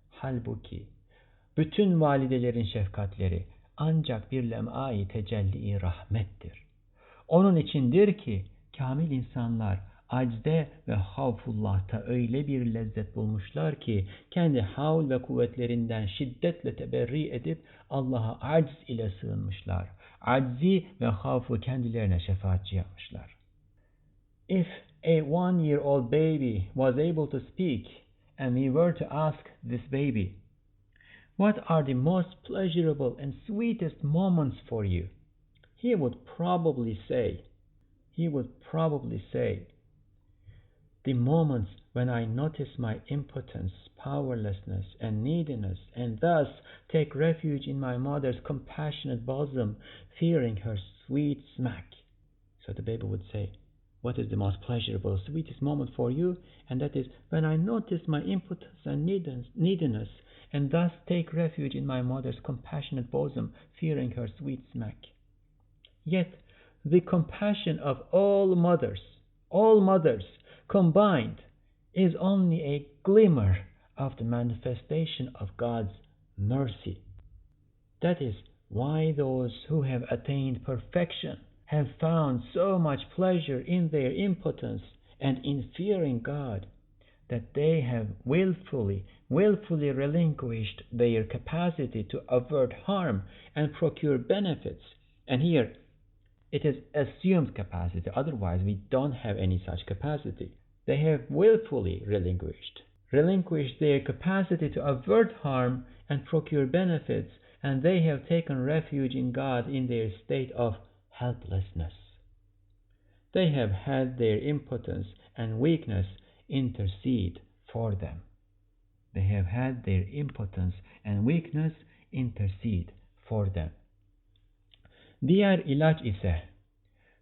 A: Halbuki, bütün validelerin şefkatleri ancak bir lem'ai tecelli-i rahmettir. Onun içindir ki, kamil insanlar, acde ve havfullah'ta öyle bir lezzet bulmuşlar ki kendi havl ve kuvvetlerinden şiddetle teberri edip Allah'a acz ile sığınmışlar. Aczi ve havfu kendilerine şefaatçi yapmışlar. If a 1-year-old baby was able to speak and we were to ask this baby, what are the most pleasurable and sweetest moments for you? He would probably say, the moments when I notice my impotence, powerlessness, and neediness, and thus take refuge in my mother's compassionate bosom, fearing her sweet smack. So the baby would say, what is the most pleasurable, sweetest moment for you? And that is when I notice my impotence and neediness, and thus take refuge in my mother's compassionate bosom, fearing her sweet smack. Yet the compassion of all mothers combined is only a glimmer of the manifestation of God's mercy. That is why those who have attained perfection have found so much pleasure in their impotence and in fearing God, that they have willfully relinquished their capacity to avert harm and procure benefits. And here, it is assumed capacity, otherwise we don't have any such capacity. They have willfully relinquished their capacity to avert harm and procure benefits, and they have taken refuge in God in their state of helplessness. They have had their impotence and weakness intercede for them. They have had their impotence and weakness intercede for them. Diğer ilaç ise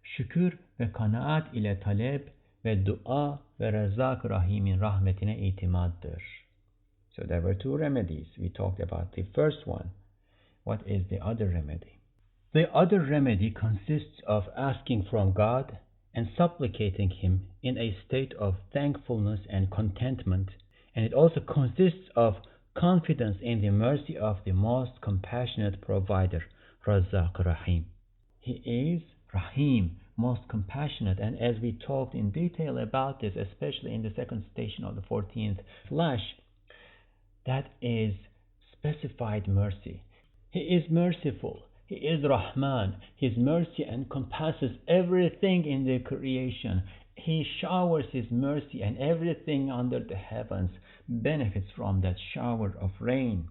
A: şükür ve kanaat ile talep ve dua ve Rezzak Rahim'in rahmetine itimaddır. So there were two remedies. We talked about the first one. What is the other remedy? The other remedy consists of asking from God and supplicating Him in a state of thankfulness and contentment, and it also consists of confidence in the mercy of the most compassionate provider, Rezzak Rahim. He is Rahim, most compassionate, and as we talked in detail about this, especially in the second station of the 14th flash, that is specified mercy. He is merciful. He is Rahman. His mercy encompasses everything in the creation. He showers His mercy, and everything under the heavens benefits from that shower of rain.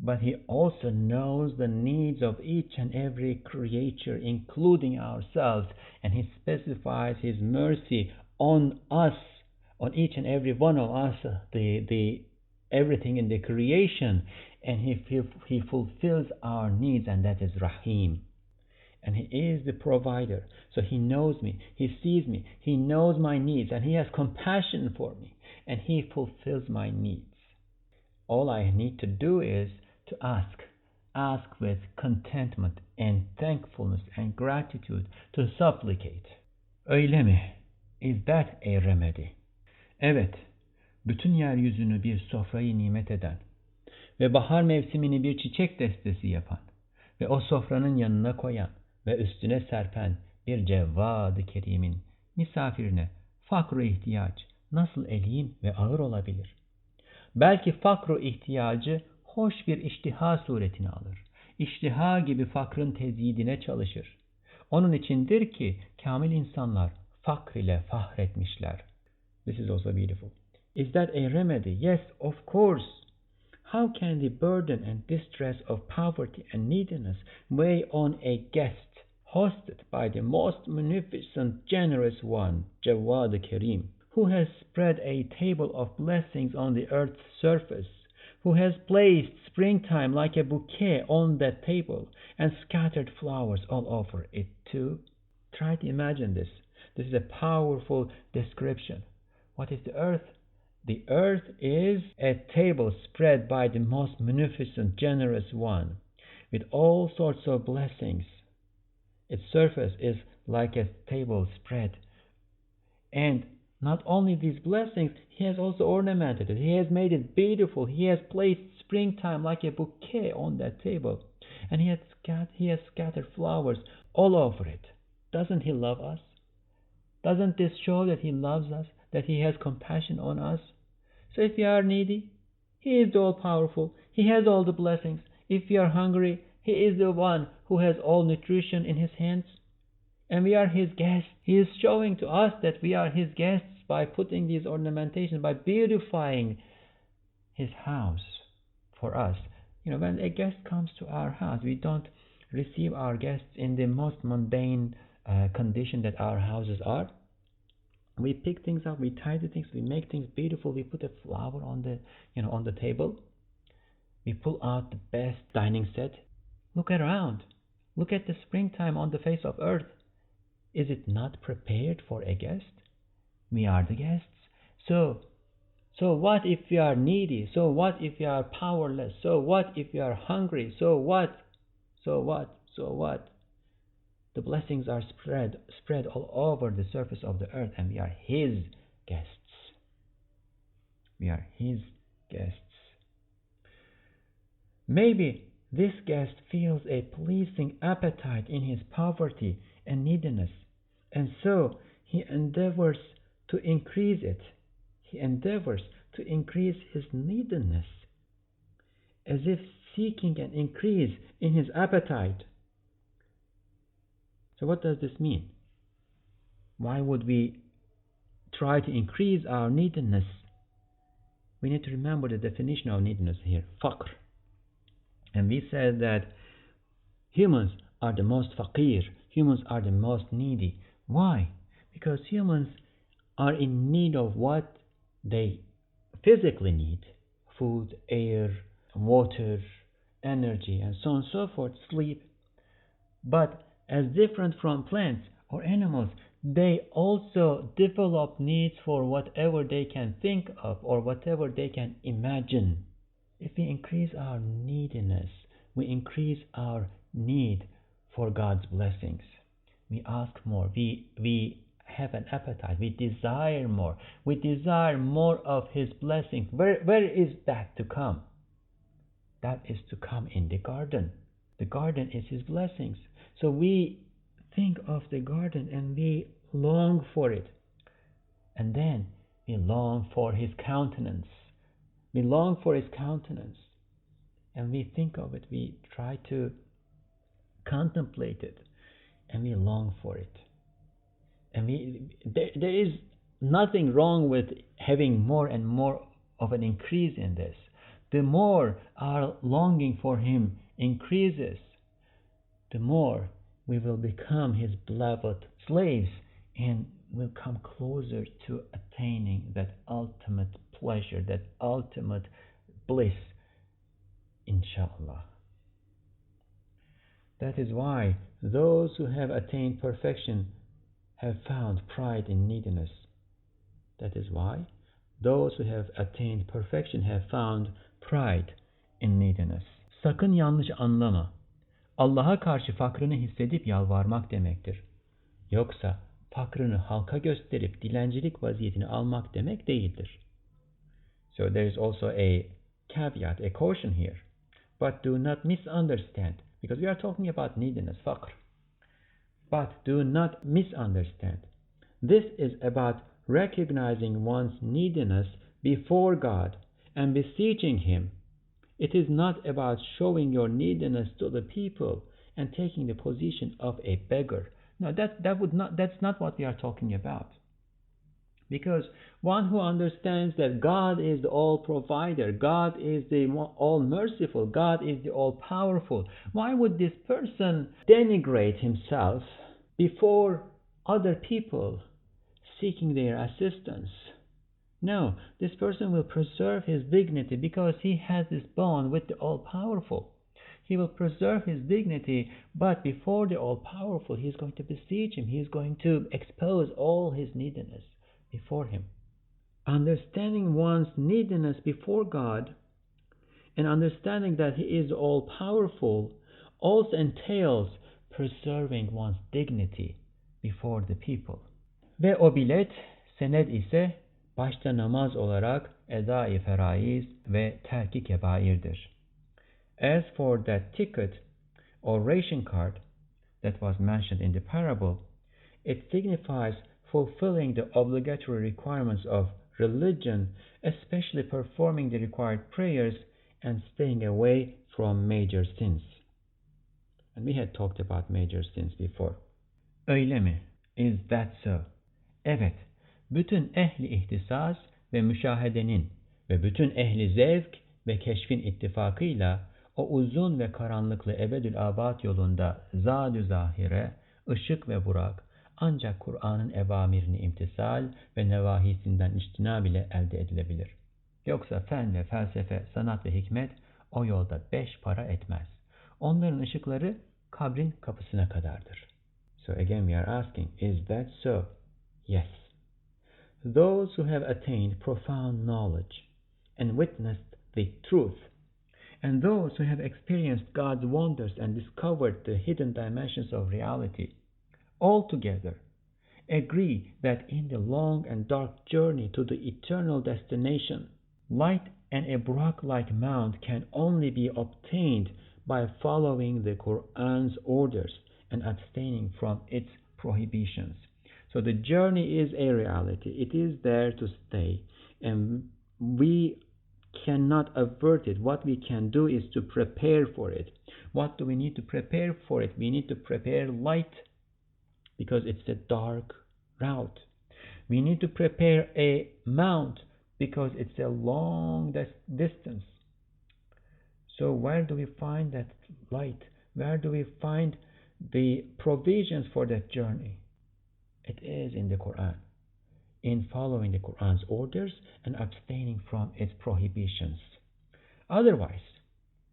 A: But He also knows the needs of each and every creature, including ourselves, and He specifies His mercy on us, on each and every one of us, everything in the creation, and He fulfills our needs, and that is Rahim. And He is the provider, so He knows me, He sees me, He knows my needs, and He has compassion for me, and He fulfills my needs. All I need to do is to ask with contentment and thankfulness and gratitude, to supplicate. Öyle mi? Is that a remedy? Evet, bütün yeryüzünü bir sofrayı nimet eden ve bahar mevsimini bir çiçek destesi yapan ve o sofranın yanına koyan ve üstüne serpen bir Cevvad-ı Kerim'in misafirine fakr-ı ihtiyaç nasıl elin ve ağır olabilir? Belki fakr-ı ihtiyacı hoş bir iştiha suretini alır. İştiha gibi fakrın tezyidine çalışır. Onun içindir ki kamil insanlar fakr ile fahretmişler. This is also beautiful. Is that a remedy? Yes, of course. How can the burden and distress of poverty and neediness weigh on a guest hosted by the most munificent, generous one, Jawad Karim, who has spread a table of blessings on the earth's surface, who has placed springtime like a bouquet on that table and scattered flowers all over it too? Try to imagine this. This is a powerful description. What is the earth? The earth is a table spread by the most munificent, generous one, with all sorts of blessings. Its surface is like a table spread. And not only these blessings, he has also ornamented it. He has made it beautiful. He has placed springtime like a bouquet on that table. And he has scattered flowers all over it. Doesn't he love us? Doesn't this show that he loves us, that he has compassion on us? So if we are needy, he is all-powerful. He has all the blessings. If we are hungry, he is the one who has all nutrition in his hands. And we are his guests. He is showing to us that we are his guests by putting these ornamentations, by beautifying his house for us. When a guest comes to our house, we don't receive our guests in the most mundane condition that our houses are. We pick things up, we tidy things, we make things beautiful. We put a flower on the table. We pull out the best dining set. Look around. Look at the springtime on the face of earth. Is it not prepared for a guest? We are the guests. So what if we are needy? So what if we are powerless? So what if we are hungry? So what? The blessings are spread all over the surface of the earth, and we are his guests. We are his guests. Maybe this guest feels a pleasing appetite in his poverty and neediness, and so he endeavors to increase it. He endeavors to increase his neediness, as if seeking an increase in his appetite. So what does this mean? Why would we try to increase our neediness? We need to remember the definition of neediness here, faqr. And we said that humans are the most faqir, humans are the most needy. Why? Because humans are in need of what they physically need: food, air, water, energy, and so on and so forth, sleep. But as different from plants or animals, they also develop needs for whatever they can think of or whatever they can imagine. If we increase our neediness, we increase our need for God's blessings. We ask more. We have an appetite. We desire more. We desire more of His blessings. Where is that to come? That is to come in the garden. The garden is His blessings. So we think of the garden and we long for it. And then we long for His countenance. We long for His countenance. And we think of it. We try to contemplate it. And we long for it. And there is nothing wrong with having more and more of an increase in this. The more our longing for Him increases, the more we will become His beloved slaves and will come closer to attaining that ultimate pleasure, that ultimate bliss, inshallah. That is why those who have attained perfection have found pride in neediness. That is why those who have attained perfection have found pride in neediness. Sakın yanlış anlama. Allah'a karşı fakrını hissedip yalvarmak demektir. Yoksa fakrını halka gösterip dilencilik vaziyetini almak demek değildir. So there is also a caveat, a caution here. But do not misunderstand, because we are talking about neediness, faqr. But do not misunderstand. This is about recognizing one's neediness before God and beseeching Him. It is not about showing your neediness to the people and taking the position of a beggar. No, that's not what we are talking about. Because one who understands that God is the all-provider, God is the all-merciful, God is the all-powerful, why would this person denigrate himself before other people seeking their assistance? No, this person will preserve his dignity because he has this bond with the all-powerful. He will preserve his dignity, but before the all-powerful, he is going to beseech him. He is going to expose all his neediness before him. Understanding one's neediness before God and understanding that he is all-powerful also entails preserving one's dignity before the people. Ve o bilet, sened ise başta namaz olarak eda-i feraiz ve terk-i kebairdir. As for that ticket or ration card that was mentioned in the parable, it signifies fulfilling the obligatory requirements of religion, especially performing the required prayers and staying away from major sins. And we had talked about major sins before. Öyle mi? Is that so? Evet, bütün ehli ihtisas ve müşahedenin ve bütün ehli zevk ve keşfin ittifakıyla o uzun ve karanlıklı ebedül abad yolunda zad-ı zahire, ışık ve burak ancak Kur'an'ın evamirini imtisal ve nevahisinden içtinab ile elde edilebilir. Yoksa fen ve felsefe, sanat ve hikmet o yolda 5 para etmez. Onların ışıkları kabrin kapısına kadardır. So again we are asking, is that so? Yes. Those who have attained profound knowledge and witnessed the truth, and those who have experienced God's wonders and discovered the hidden dimensions of reality, all together agree that in the long and dark journey to the eternal destination, light and a Burak-like mount can only be obtained by following the Qur'an's orders and abstaining from its prohibitions. So the journey is a reality. It is there to stay, and we cannot avert it. What we can do is to prepare for it. What do we need to prepare for it? We need to prepare light, because it's a dark route. We need to prepare a mount because it's a long distance. So where do we find that light? Where do we find the provisions for that journey? It is in the Quran, in following the Quran's orders and abstaining from its prohibitions. Otherwise,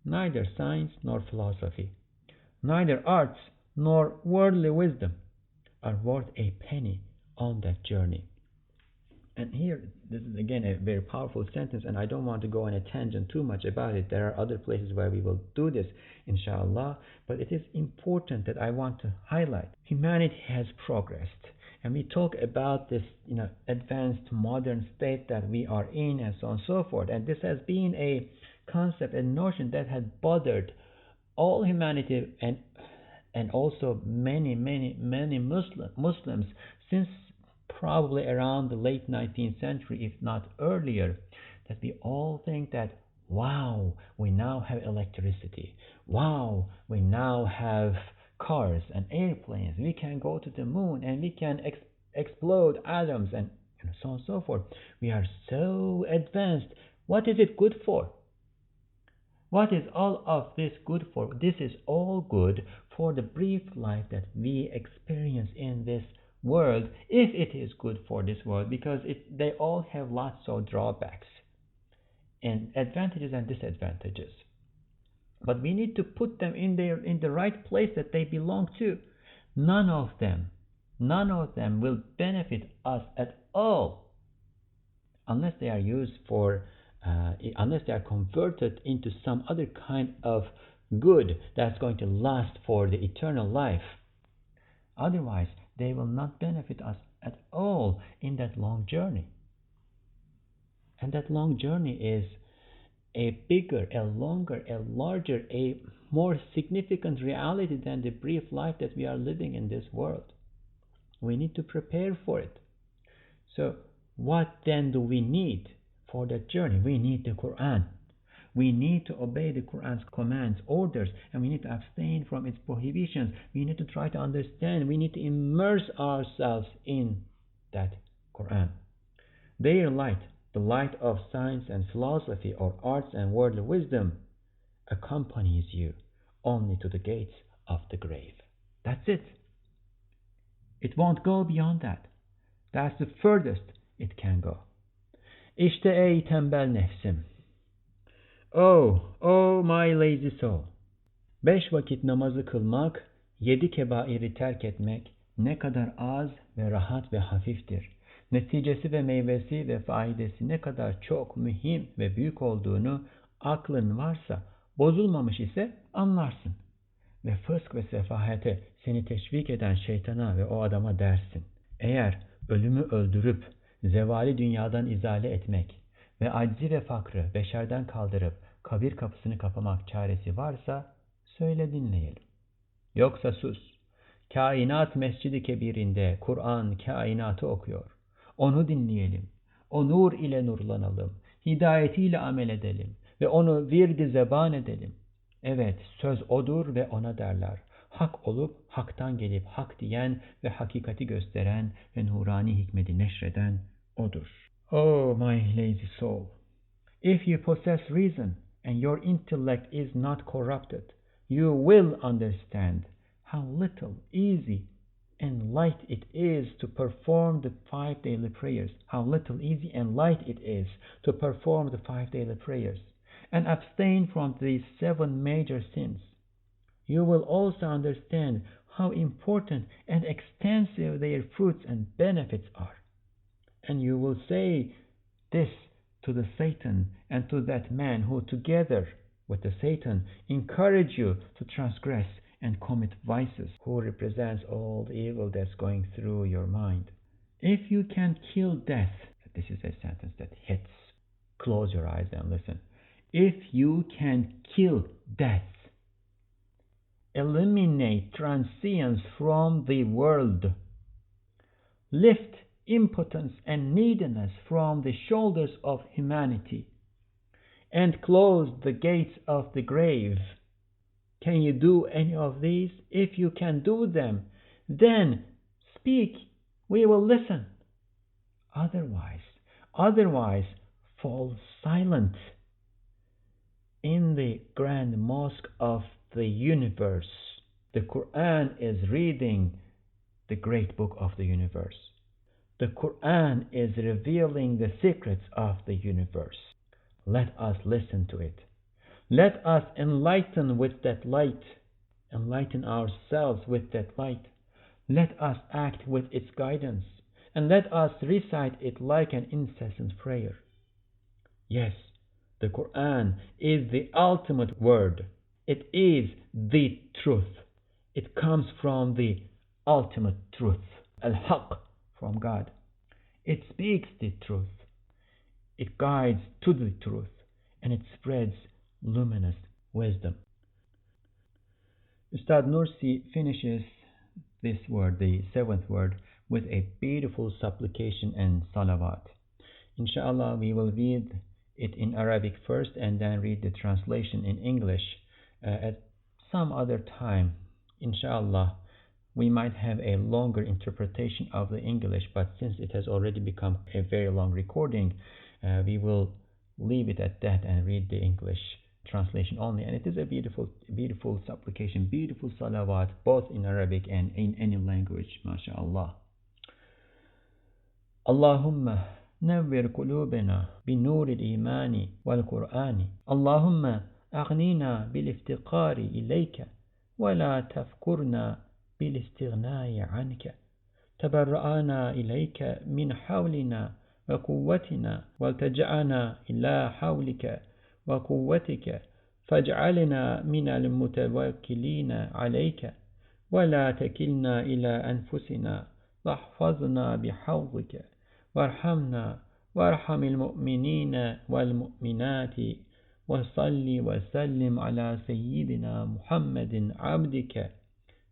A: neither science nor philosophy, neither arts nor worldly wisdom are worth a penny on that journey. And here, this is again a very powerful sentence, and I don't want to go on a tangent too much about it. There are other places where we will do this, inshallah, but it is important that I want to highlight. Humanity has progressed, and we talk about this, advanced modern state that we are in, and so on and so forth. And this has been a concept, a notion that has bothered all humanity and also many Muslims since probably around the late 19th century, if not earlier, that we all think that, wow, we now have electricity. Wow, we now have cars and airplanes. We can go to the moon and we can explode atoms and so on and so forth. We are so advanced. What is it good for? What is all of this good for? This is all good for the brief life that we experience in this world, if it is good for this world, because they all have lots of drawbacks and advantages and disadvantages. But we need to put them in the right place that they belong to. None of them will benefit us at all unless they are used unless they are converted into some other kind of good that's going to last for the eternal life. Otherwise, they will not benefit us at all in that long journey. And that long journey is a bigger, a longer, a larger, a more significant reality than the brief life that we are living in this world. We need to prepare for it. So, what then do we need for that journey? We need the Quran. We need to obey the Quran's commands, orders, and we need to abstain from its prohibitions. We need to try to understand. We need to immerse ourselves in that Quran. Their light, the light of science and philosophy or arts and worldly wisdom, accompanies you only to the gates of the grave. That's it. It won't go beyond that. That's the furthest it can go. İşte ey tembel nefsim. Oh, oh my lazy soul. 5 vakit namazı kılmak, 7 kebairi terk etmek ne kadar az ve rahat ve hafiftir. Neticesi ve meyvesi ve faidesi ne kadar çok mühim ve büyük olduğunu aklın varsa, bozulmamış ise anlarsın. Ve fısk ve sefahete seni teşvik eden şeytana ve o adama dersin. Eğer ölümü öldürüp zevali dünyadan izale etmek ve aczi ve fakrı beşerden kaldırıp kabir kapısını kapamak çaresi varsa söyle dinleyelim. Yoksa sus. Kainat Mescid-i Kebir'inde Kur'an kainatı okuyor. Onu dinleyelim. O nur ile nurlanalım. Hidayetiyle amel edelim. Ve onu vird-i zeban edelim. Evet, söz odur ve ona derler. Hak olup haktan gelip hak diyen ve hakikati gösteren ve nurani hikmeti neşreden odur. Oh my lazy soul! If you possess reason and your intellect is not corrupted, you will understand how little, easy, and light it is to perform the 5 daily prayers. How little, easy, and light it is to perform the 5 daily prayers and abstain from these 7 major sins. You will also understand how important and extensive their fruits and benefits are. And you will say this to the Satan and to that man who together with the Satan encourage you to transgress and commit vices, who represents all the evil that's going through your mind. If you can kill death, this is a sentence that hits. Close your eyes and listen. If you can kill death, eliminate transience from the world, lift impotence and neediness from the shoulders of humanity, and close the gates of the grave. Can you do any of these? If you can do them, then speak, we will listen. Otherwise, fall silent. In the grand mosque of the universe, the Qur'an is reading the great book of the universe. The Qur'an is revealing the secrets of the universe. Let us listen to it. Let us enlighten with that light. Enlighten ourselves with that light. Let us act with its guidance. And let us recite it like an incessant prayer. Yes, the Qur'an is the ultimate word. It is the truth. It comes from the ultimate truth. Al-Haq, from God. It speaks the truth. It guides to the truth. And it spreads luminous wisdom. Ustad Nursi finishes this word, the 7th word, with a beautiful supplication and salawat. Inshallah, we will read it in Arabic first and then read the translation in English at some other time. Inshallah, we might have a longer interpretation of the English, but since it has already become a very long recording, we will leave it at that and read the English translation only. And it is a beautiful supplication, beautiful salawat, both in Arabic and in any language, mashallah. Allahumma نور قلوبنا بنور الإيمان والقرآن اللهم أغننا بالافتقار إليك ولا تفقرنا بالاستغناء عنك تبرأنا إليك من حولنا وقوتنا والتجعنا إلى حولك وقوتك فاجعلنا من المتوكلين عليك ولا تكلنا إلى أنفسنا واحفظنا بحوضك وارحمنا وارحم المؤمنين والمؤمنات وصل وسلم على سيدنا محمد عبدك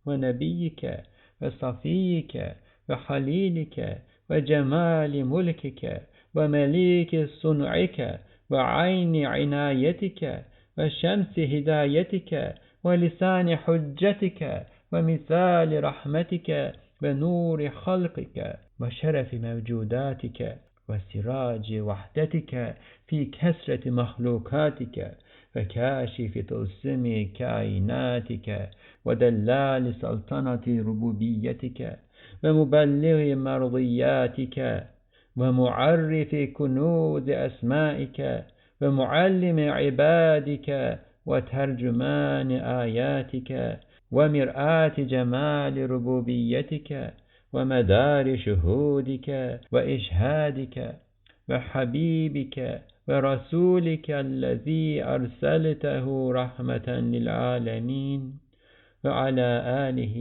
A: ونبيك وصفيك وخليلك وجمال ملكك ومليك صنعك وعين عنايتك وشمس هدايتك ولسان حجتك ومثال رحمتك ونور خلقك وشرف موجوداتك وسراج وحدتك في كثرة مخلوقاتك وكاشف طلسم كائناتك ودلال سلطنة ربوبيتك ومبلغ مرضياتك ومعرف كنوز أسمائك ومعلم عبادك وترجمان آياتك ومرآة جمال ربوبيتك ومدار شهودك وإشهادك وحبيبك ورسولك الذي أرسلته رحمة للعالمين وعلى آله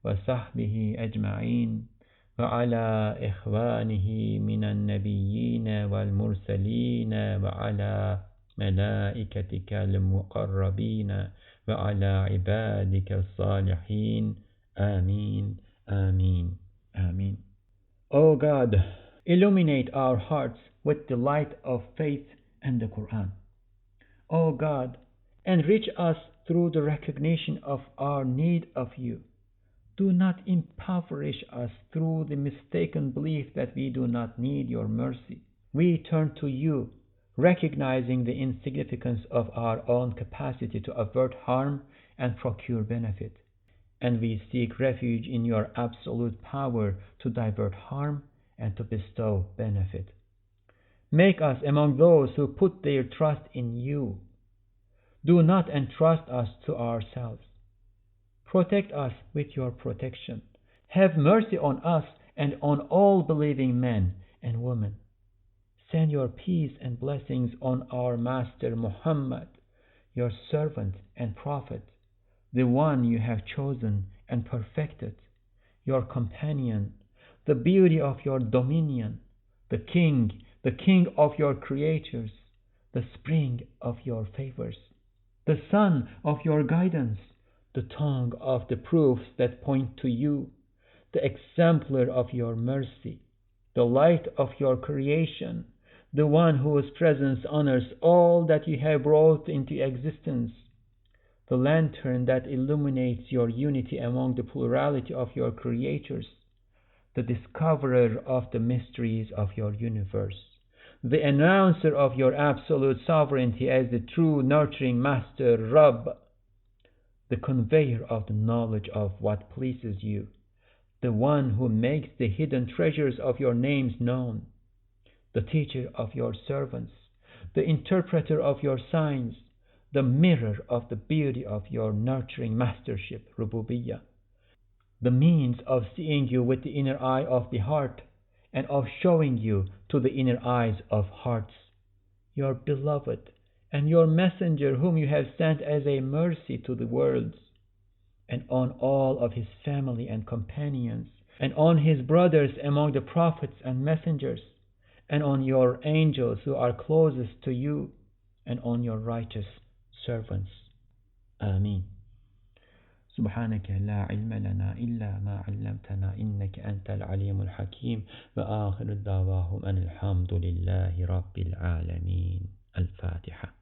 A: وصحبه أجمعين وعلى إخوانه من النبيين والمرسلين وعلى ملائكتك المقربين وعلى عبادك الصالحين آمين آمين آمين. O God, illuminate our hearts with the light of faith and the Qur'an. O God, enrich us through the recognition of our need of you. Do not impoverish us through the mistaken belief that we do not need your mercy. We turn to you, recognizing the insignificance of our own capacity to avert harm and procure benefit. And we seek refuge in your absolute power to divert harm and to bestow benefit. Make us among those who put their trust in you. Do not entrust us to ourselves. Protect us with your protection. Have mercy on us and on all believing men and women. Send your peace and blessings on our Master Muhammad, your servant and prophet, the one you have chosen and perfected, your companion, the beauty of your dominion, the king of your creatures, the spring of your favors, the sun of your guidance, the tongue of the proofs that point to you, the exemplar of your mercy, the light of your creation, the one whose presence honors all that you have brought into existence, the lantern that illuminates your unity among the plurality of your creatures, the discoverer of the mysteries of your universe, the announcer of your absolute sovereignty as the true nurturing master, Rabb, the conveyor of the knowledge of what pleases you, the one who makes the hidden treasures of your names known, the teacher of your servants, the interpreter of your signs, the mirror of the beauty of your nurturing mastership, Rububiyyah, the means of seeing you with the inner eye of the heart and of showing you to the inner eyes of hearts, your beloved and your messenger whom you have sent as a mercy to the worlds, and on all of his family and companions, and on his brothers among the prophets and messengers, and on your angels who are closest to you, and on your righteous servants. Ameen. سبحانك لا علم لنا إلا ما علمتنا إنك أنت العليم الحكيم وآخر دعواهم أن الحمد لله رب العالمين. الفاتحة.